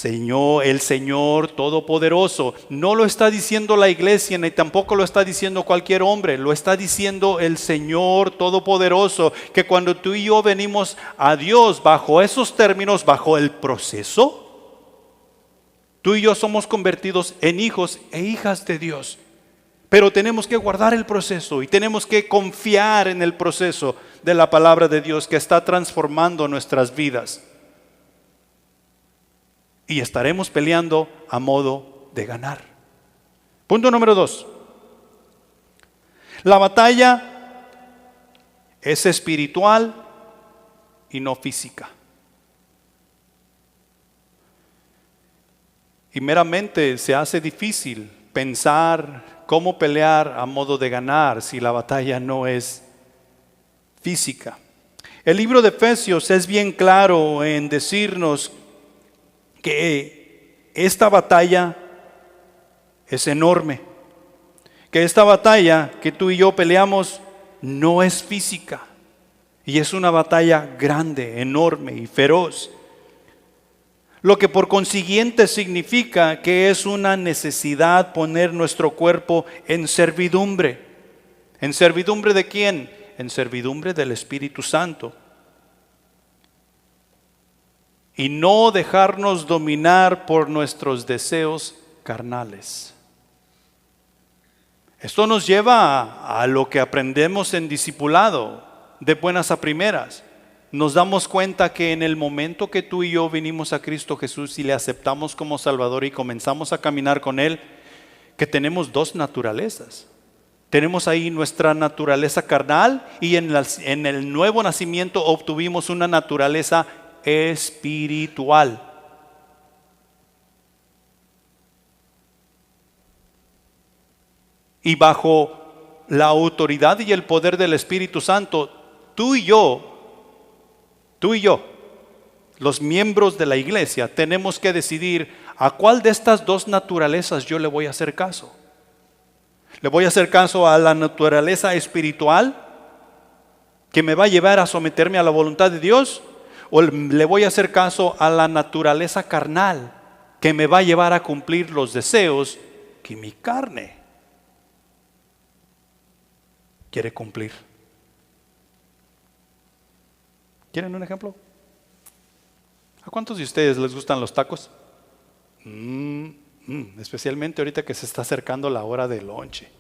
El Señor Todopoderoso. No lo está diciendo la iglesia ni tampoco lo está diciendo cualquier hombre. Lo está diciendo el Señor Todopoderoso, que cuando tú y yo venimos a Dios bajo esos términos, bajo el proceso, tú y yo somos convertidos en hijos e hijas de Dios. Pero tenemos que guardar el proceso y tenemos que confiar en el proceso de la palabra de Dios que está transformando nuestras vidas. Y estaremos peleando a modo de ganar. Punto número 2. La batalla es espiritual y no física. Y meramente se hace difícil pensar cómo pelear a modo de ganar si la batalla no es física. El libro de Efesios es bien claro en decirnos que esta batalla es enorme, que esta batalla que tú y yo peleamos no es física y es una batalla grande, enorme y feroz, lo que por consiguiente significa que es una necesidad poner nuestro cuerpo en servidumbre. ¿En servidumbre de quién? En servidumbre del Espíritu Santo. Y no dejarnos dominar por nuestros deseos carnales. Esto nos lleva a lo que aprendemos en discipulado, de buenas a primeras. Nos damos cuenta que en el momento que tú y yo vinimos a Cristo Jesús y le aceptamos como Salvador y comenzamos a caminar con Él, que tenemos dos naturalezas. Tenemos ahí nuestra naturaleza carnal y en el nuevo nacimiento obtuvimos una naturaleza espiritual. Y bajo la autoridad y el poder del Espíritu Santo, tú y yo, los miembros de la iglesia, tenemos que decidir a cuál de estas dos naturalezas yo le voy a hacer caso. ¿Le voy a hacer caso a la naturaleza espiritual que me va a llevar a someterme a la voluntad de Dios? ¿O le voy a hacer caso a la naturaleza carnal que me va a llevar a cumplir los deseos que mi carne quiere cumplir? ¿Quieren un ejemplo? ¿A cuántos de ustedes les gustan los tacos? Especialmente ahorita que se está acercando la hora del lonche.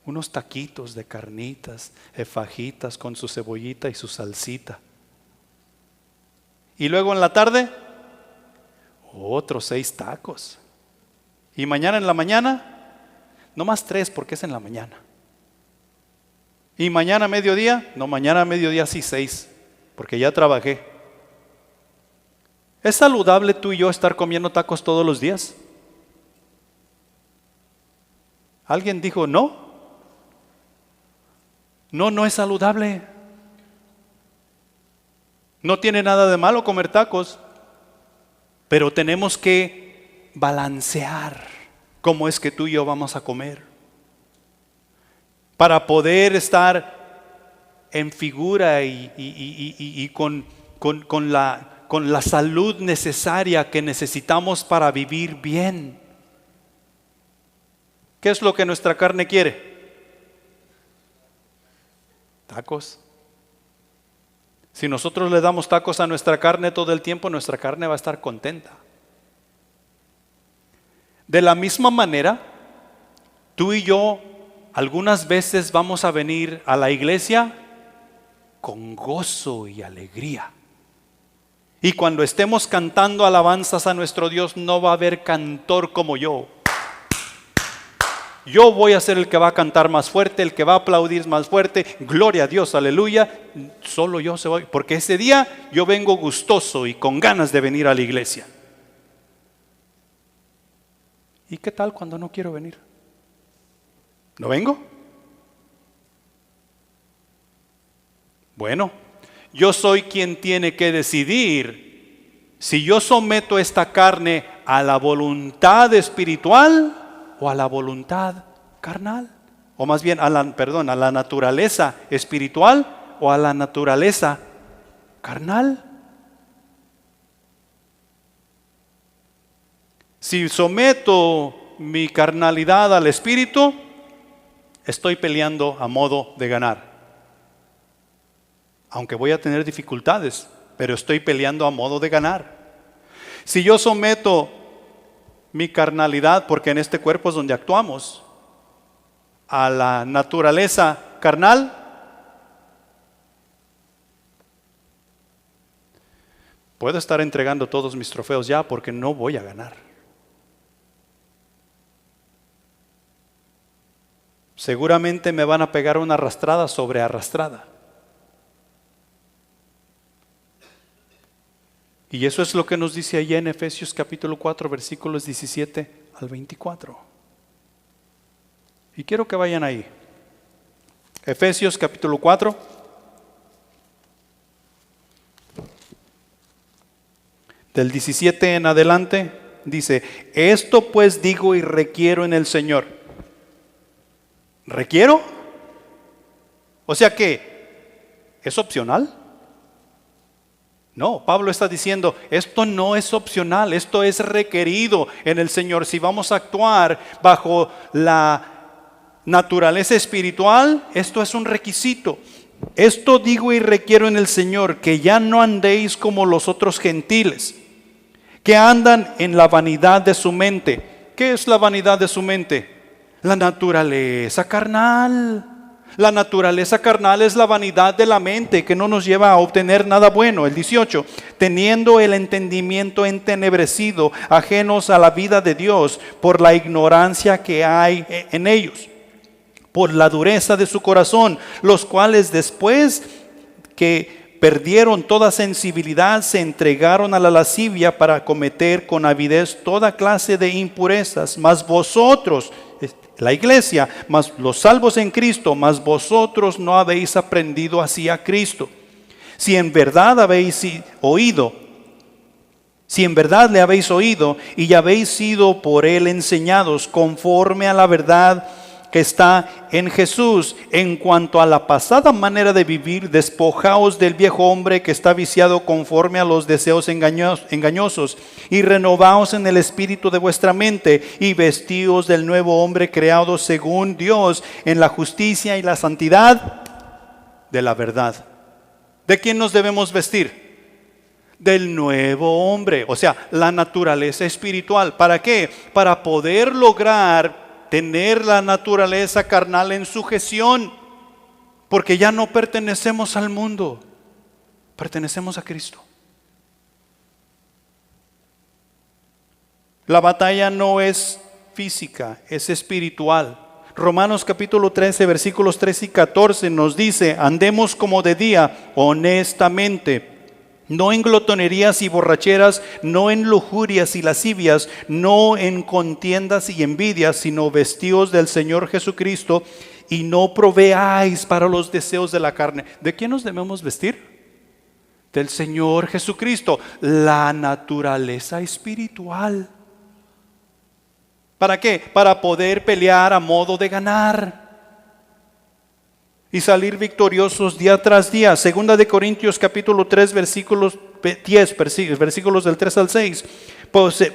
Unos taquitos de carnitas, de fajitas con su cebollita y su salsita. Y luego en la tarde, otros 6 tacos. Y mañana en la mañana, no más 3 porque es en la mañana. Y mañana a mediodía, no, mañana a mediodía sí 6, porque ya trabajé. ¿Es saludable tú y yo estar comiendo tacos todos los días? ¿Alguien dijo no? No es saludable. No tiene nada de malo comer tacos, pero tenemos que balancear cómo es que tú y yo vamos a comer para poder estar en figura y con la salud necesaria que necesitamos para vivir bien. ¿Qué es lo que nuestra carne quiere? Tacos. Si nosotros le damos tacos a nuestra carne todo el tiempo, nuestra carne va a estar contenta. De la misma manera, tú y yo algunas veces vamos a venir a la iglesia con gozo y alegría. Y cuando estemos cantando alabanzas a nuestro Dios, no va a haber cantor como yo. Yo voy a ser el que va a cantar más fuerte, el que va a aplaudir más fuerte. Gloria a Dios, aleluya. Solo yo se voy, porque ese día yo vengo gustoso y con ganas de venir a la iglesia. ¿Y qué tal cuando no quiero venir? ¿No vengo? Bueno, yo soy quien tiene que decidir si yo someto esta carne a la voluntad espiritual o a la voluntad carnal, o más bien a la naturaleza espiritual o a la naturaleza carnal. Si someto mi carnalidad al espíritu, estoy peleando a modo de ganar. Aunque voy a tener dificultades, pero estoy peleando a modo de ganar. Si yo someto mi carnalidad, porque en este cuerpo es donde actuamos, a la naturaleza carnal, puedo estar entregando todos mis trofeos ya porque no voy a ganar. Seguramente me van a pegar una arrastrada sobre arrastrada. Y eso es lo que nos dice allá en Efesios capítulo 4, versículos 17 al 24. Y quiero que vayan ahí. Efesios capítulo 4. Del 17 en adelante dice: esto pues digo y requiero en el Señor. ¿Requiero? O sea que, ¿es opcional? No, Pablo está diciendo, esto no es opcional, esto es requerido en el Señor. Si vamos a actuar bajo la naturaleza espiritual, esto es un requisito. Esto digo y requiero en el Señor, que ya no andéis como los otros gentiles, que andan en la vanidad de su mente. ¿Qué es la vanidad de su mente? La naturaleza carnal. La naturaleza carnal es la vanidad de la mente que no nos lleva a obtener nada bueno. El 18, teniendo el entendimiento entenebrecido, ajenos a la vida de Dios por la ignorancia que hay en ellos, por la dureza de su corazón, los cuales después que perdieron toda sensibilidad se entregaron a la lascivia para cometer con avidez toda clase de impurezas. Mas vosotros, la iglesia, mas los salvos en Cristo, mas vosotros no habéis aprendido así a Cristo. Si en verdad habéis oído, si en verdad le habéis oído y ya habéis sido por él enseñados conforme a la verdad que está en Jesús, en cuanto a la pasada manera de vivir, despojaos del viejo hombre que está viciado conforme a los deseos engañosos, y renovaos en el espíritu de vuestra mente, y vestíos del nuevo hombre creado según Dios, en la justicia y la santidad de la verdad. ¿De quién nos debemos vestir? Del nuevo hombre, o sea, la naturaleza espiritual. ¿Para qué? Para poder lograr tener la naturaleza carnal en sujeción, porque ya no pertenecemos al mundo, pertenecemos a Cristo. La batalla no es física, es espiritual. Romanos capítulo 13, versículos 13 y 14 nos dice: andemos como de día, honestamente, no en glotonerías y borracheras, no en lujurias y lascivias, no en contiendas y envidias, sino vestíos del Señor Jesucristo, y no proveáis para los deseos de la carne. ¿De quién nos debemos vestir? Del Señor Jesucristo, la naturaleza espiritual. ¿Para qué? Para poder pelear a modo de ganar y salir victoriosos día tras día. Segunda de Corintios capítulo 3 versículos 10, versículos del 3 al 6.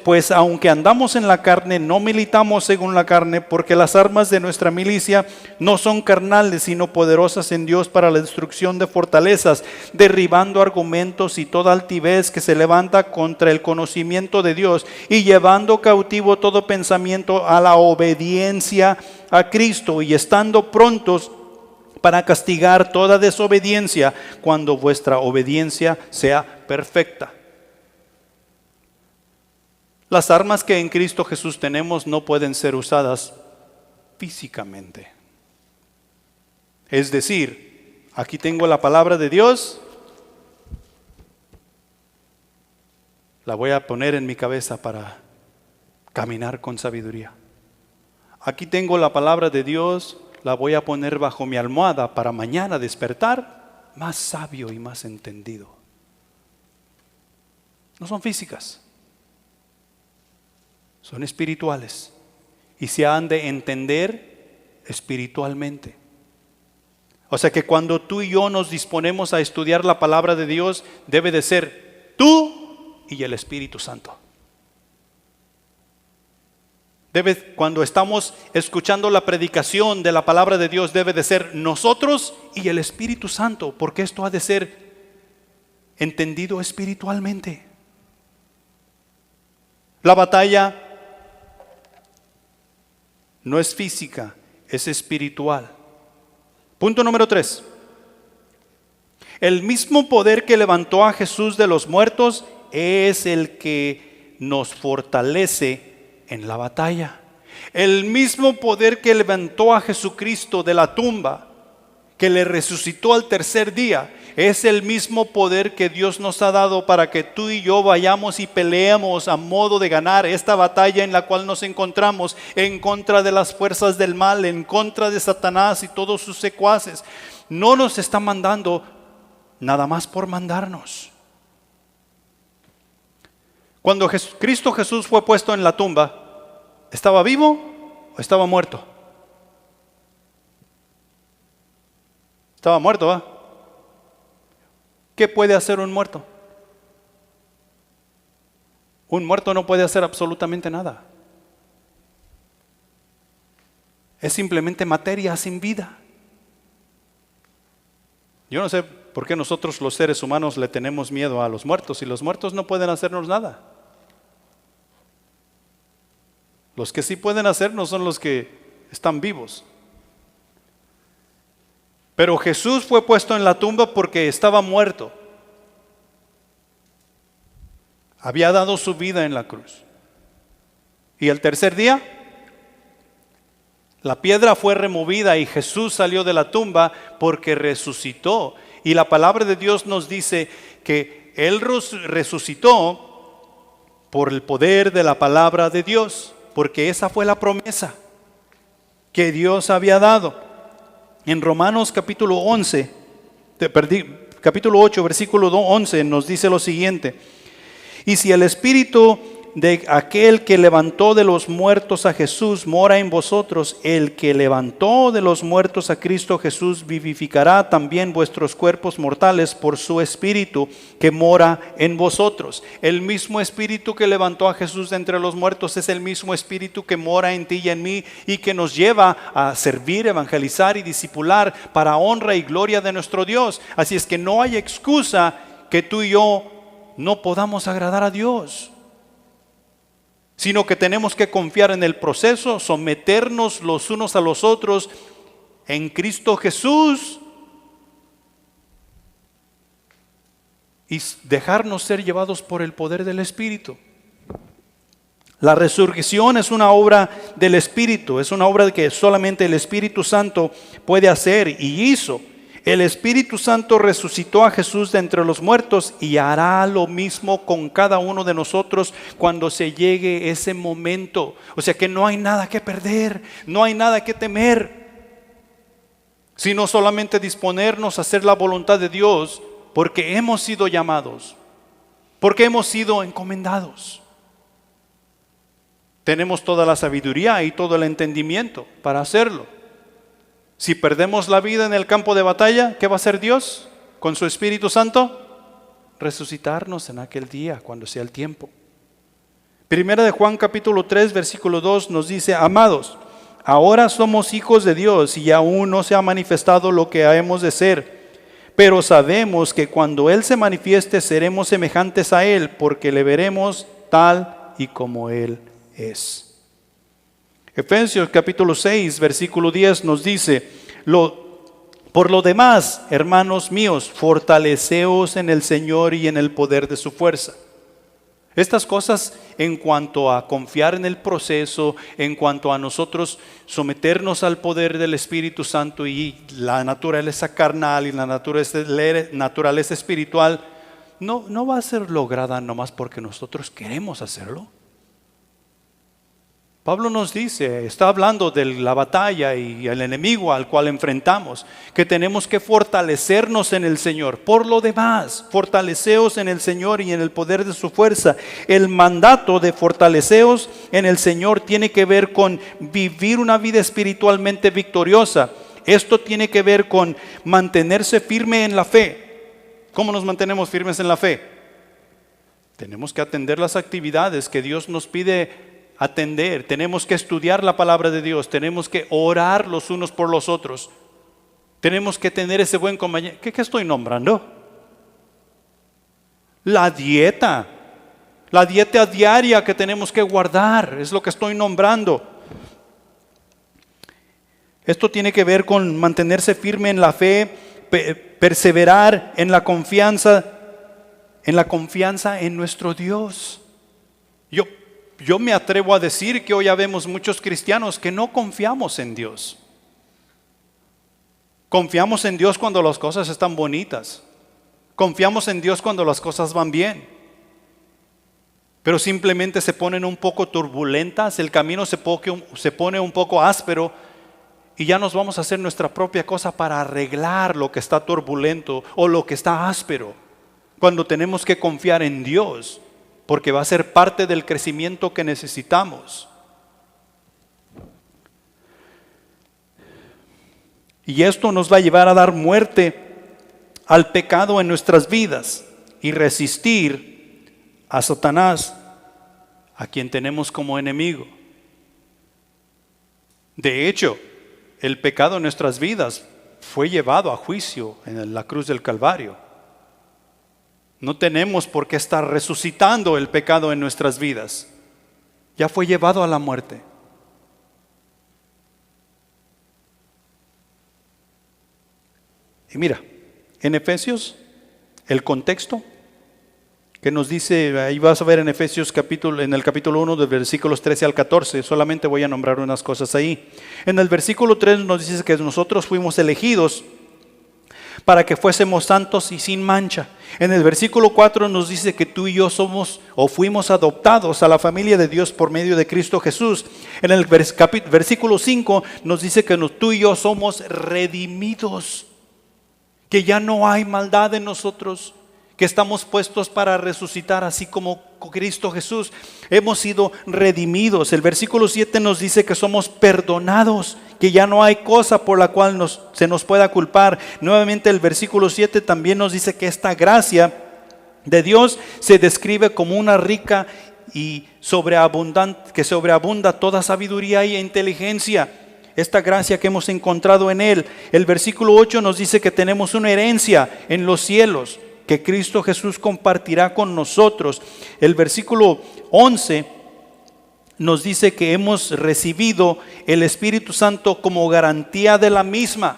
Pues aunque andamos en la carne, no militamos según la carne, porque las armas de nuestra milicia no son carnales, sino poderosas en Dios para la destrucción de fortalezas, derribando argumentos y toda altivez que se levanta contra el conocimiento de Dios, y llevando cautivo todo pensamiento a la obediencia a Cristo, y estando prontos para castigar toda desobediencia cuando vuestra obediencia sea perfecta. Las armas que en Cristo Jesús tenemos no pueden ser usadas físicamente. Es decir, aquí tengo la palabra de Dios, la voy a poner en mi cabeza para caminar con sabiduría. Aquí tengo la palabra de Dios, la voy a poner bajo mi almohada para mañana despertar más sabio y más entendido. No son físicas. Son espirituales y se han de entender espiritualmente. O sea que cuando tú y yo nos disponemos a estudiar la palabra de Dios, debe de ser tú y el Espíritu Santo. Cuando estamos escuchando la predicación de la palabra de Dios, debe de ser nosotros y el Espíritu Santo, porque esto ha de ser entendido espiritualmente. La batalla no es física, es espiritual. Punto número 3. El mismo poder que levantó a Jesús de los muertos es el que nos fortalece en la batalla. El mismo poder que levantó a Jesucristo de la tumba, que le resucitó al tercer día, es el mismo poder que Dios nos ha dado para que tú y yo vayamos y peleemos a modo de ganar esta batalla en la cual nos encontramos en contra de las fuerzas del mal, en contra de Satanás y todos sus secuaces. No nos está mandando nada más por mandarnos. Cuando Cristo Jesús fue puesto en la tumba, ¿estaba vivo o estaba muerto? Estaba muerto, ¿va? ¿Qué puede hacer un muerto? Un muerto no puede hacer absolutamente nada. Es simplemente materia sin vida. Yo no sé por qué nosotros los seres humanos le tenemos miedo a los muertos, y los muertos no pueden hacernos nada. Los que sí pueden hacernos son los que están vivos. Pero Jesús fue puesto en la tumba porque estaba muerto. Había dado su vida en la cruz. Y el tercer día, la piedra fue removida y Jesús salió de la tumba porque resucitó. Y la palabra de Dios nos dice que Él resucitó por el poder de la palabra de Dios, porque esa fue la promesa que Dios había dado. En Romanos capítulo 8, versículo 11 nos dice lo siguiente: y si el Espíritu de aquel que levantó de los muertos a Jesús mora en vosotros, el que levantó de los muertos a Cristo Jesús vivificará también vuestros cuerpos mortales por su Espíritu que mora en vosotros. El mismo Espíritu que levantó a Jesús de entre los muertos es el mismo Espíritu que mora en ti y en mí, y que nos lleva a servir, evangelizar y discipular para honra y gloria de nuestro Dios. Así es que no hay excusa que tú y yo no podamos agradar a Dios, sino que tenemos que confiar en el proceso, someternos los unos a los otros en Cristo Jesús y dejarnos ser llevados por el poder del Espíritu. La resurrección es una obra del Espíritu, es una obra que solamente el Espíritu Santo puede hacer y hizo. El Espíritu Santo resucitó a Jesús de entre los muertos y hará lo mismo con cada uno de nosotros cuando se llegue ese momento. O sea que no hay nada que perder, no hay nada que temer, sino solamente disponernos a hacer la voluntad de Dios, porque hemos sido llamados, porque hemos sido encomendados. Tenemos toda la sabiduría y todo el entendimiento para hacerlo. Si perdemos la vida en el campo de batalla, ¿qué va a hacer Dios con su Espíritu Santo? Resucitarnos en aquel día, cuando sea el tiempo. Primera de Juan capítulo 3 versículo 2 nos dice: amados, ahora somos hijos de Dios y aún no se ha manifestado lo que hemos de ser. Pero sabemos que cuando Él se manifieste seremos semejantes a Él, porque le veremos tal y como Él es. Efesios capítulo 6 versículo 10 nos dice: por lo demás, hermanos míos, fortaleceos en el Señor y en el poder de su fuerza. Estas cosas en cuanto a confiar en el proceso, en cuanto a nosotros someternos al poder del Espíritu Santo y la naturaleza carnal y la naturaleza espiritual, no va a ser lograda nomás porque nosotros queremos hacerlo. Pablo nos dice, está hablando de la batalla y el enemigo al cual enfrentamos, que tenemos que fortalecernos en el Señor. Por lo demás, fortaleceos en el Señor y en el poder de su fuerza. El mandato de fortaleceos en el Señor tiene que ver con vivir una vida espiritualmente victoriosa. Esto tiene que ver con mantenerse firme en la fe. ¿Cómo nos mantenemos firmes en la fe? Tenemos que atender las actividades que Dios nos pide atender, tenemos que estudiar la palabra de Dios, tenemos que orar los unos por los otros, tenemos que tener ese buen compañero. ¿Qué estoy nombrando? La dieta diaria que tenemos que guardar, es lo que estoy nombrando. Esto tiene que ver con mantenerse firme en la fe, perseverar en la confianza en nuestro Dios. Yo me atrevo a decir que hoy ya vemos muchos cristianos que no confiamos en Dios. Confiamos en Dios cuando las cosas están bonitas. Confiamos en Dios cuando las cosas van bien. Pero simplemente se ponen un poco turbulentas, el camino se pone un poco áspero y ya nos vamos a hacer nuestra propia cosa para arreglar lo que está turbulento o lo que está áspero. Cuando tenemos que confiar en Dios, porque va a ser parte del crecimiento que necesitamos. Y esto nos va a llevar a dar muerte al pecado en nuestras vidas y resistir a Satanás, a quien tenemos como enemigo. De hecho, el pecado en nuestras vidas fue llevado a juicio en la cruz del Calvario. No tenemos por qué estar resucitando el pecado en nuestras vidas. Ya fue llevado a la muerte. Y mira, en Efesios, el contexto que nos dice, ahí vas a ver en Efesios en el capítulo 1, de versículos 13 al 14, solamente voy a nombrar unas cosas ahí. En el versículo 3 nos dice que nosotros fuimos elegidos para que fuésemos santos y sin mancha. En el versículo 4 nos dice que tú y yo somos o fuimos adoptados a la familia de Dios por medio de Cristo Jesús. En el versículo 5 nos dice que tú y yo somos redimidos, que ya no hay maldad en nosotros, que estamos puestos para resucitar así como Cristo Jesús. Hemos sido redimidos. El versículo 7 nos dice que somos perdonados, que ya no hay cosa por la cual se nos pueda culpar. Nuevamente el versículo 7 también nos dice que esta gracia de Dios se describe como una rica y sobreabundante, que sobreabunda toda sabiduría e inteligencia. Esta gracia que hemos encontrado en Él. El versículo 8 nos dice que tenemos una herencia en los cielos, que Cristo Jesús compartirá con nosotros. El versículo 11 nos dice que hemos recibido el Espíritu Santo como garantía de la misma.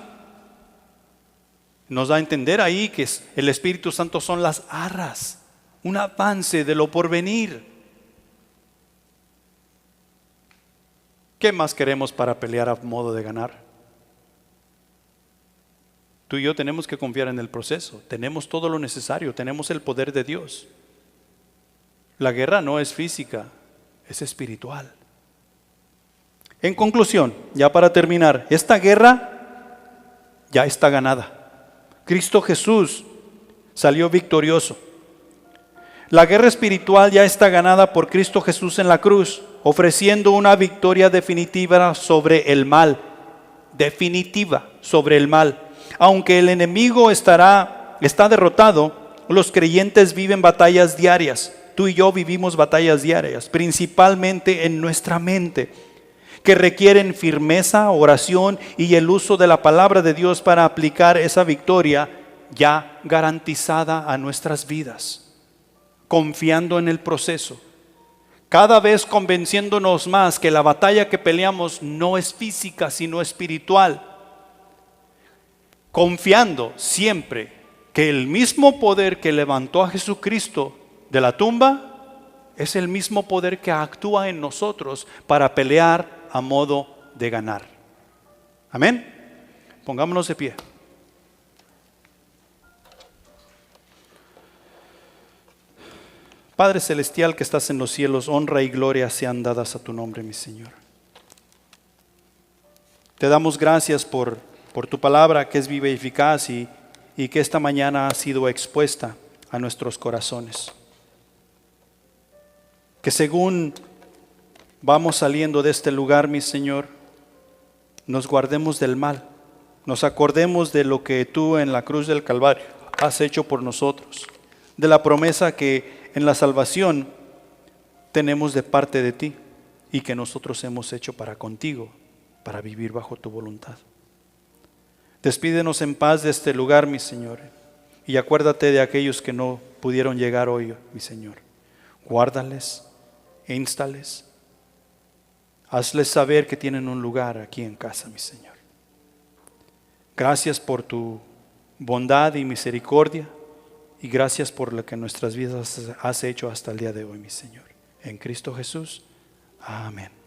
Nos da a entender ahí que el Espíritu Santo son las arras, un avance de lo porvenir. ¿Qué más queremos para pelear a modo de ganar? Tú y yo tenemos que confiar en el proceso. Tenemos todo lo necesario, tenemos el poder de Dios. La guerra no es física, es espiritual. En conclusión, ya para terminar, esta guerra ya está ganada. Cristo Jesús salió victorioso. La guerra espiritual ya está ganada por Cristo Jesús en la cruz, ofreciendo una victoria definitiva sobre el mal. Definitiva sobre el mal. Aunque el enemigo está derrotado, los creyentes viven batallas diarias tú y yo vivimos batallas diarias, principalmente en nuestra mente, que requieren firmeza, oración y el uso de la palabra de Dios para aplicar esa victoria ya garantizada a nuestras vidas, confiando en el proceso, cada vez convenciéndonos más que la batalla que peleamos no es física sino espiritual, confiando siempre que el mismo poder que levantó a Jesucristo de la tumba es el mismo poder que actúa en nosotros para pelear a modo de ganar. Amén. Pongámonos de pie. Padre celestial que estás en los cielos, honra y gloria sean dadas a tu nombre, mi Señor. Te damos gracias por tu palabra que es viva y eficaz y que esta mañana ha sido expuesta a nuestros corazones. Que según vamos saliendo de este lugar, mi Señor, nos guardemos del mal, nos acordemos de lo que tú en la cruz del Calvario has hecho por nosotros, de la promesa que en la salvación tenemos de parte de ti y que nosotros hemos hecho para contigo, para vivir bajo tu voluntad. Despídenos en paz de este lugar, mi Señor, y acuérdate de aquellos que no pudieron llegar hoy, mi Señor. Guárdales, instales, hazles saber que tienen un lugar aquí en casa, mi Señor. Gracias por tu bondad y misericordia y gracias por lo que en nuestras vidas has hecho hasta el día de hoy, mi Señor. En Cristo Jesús, amén.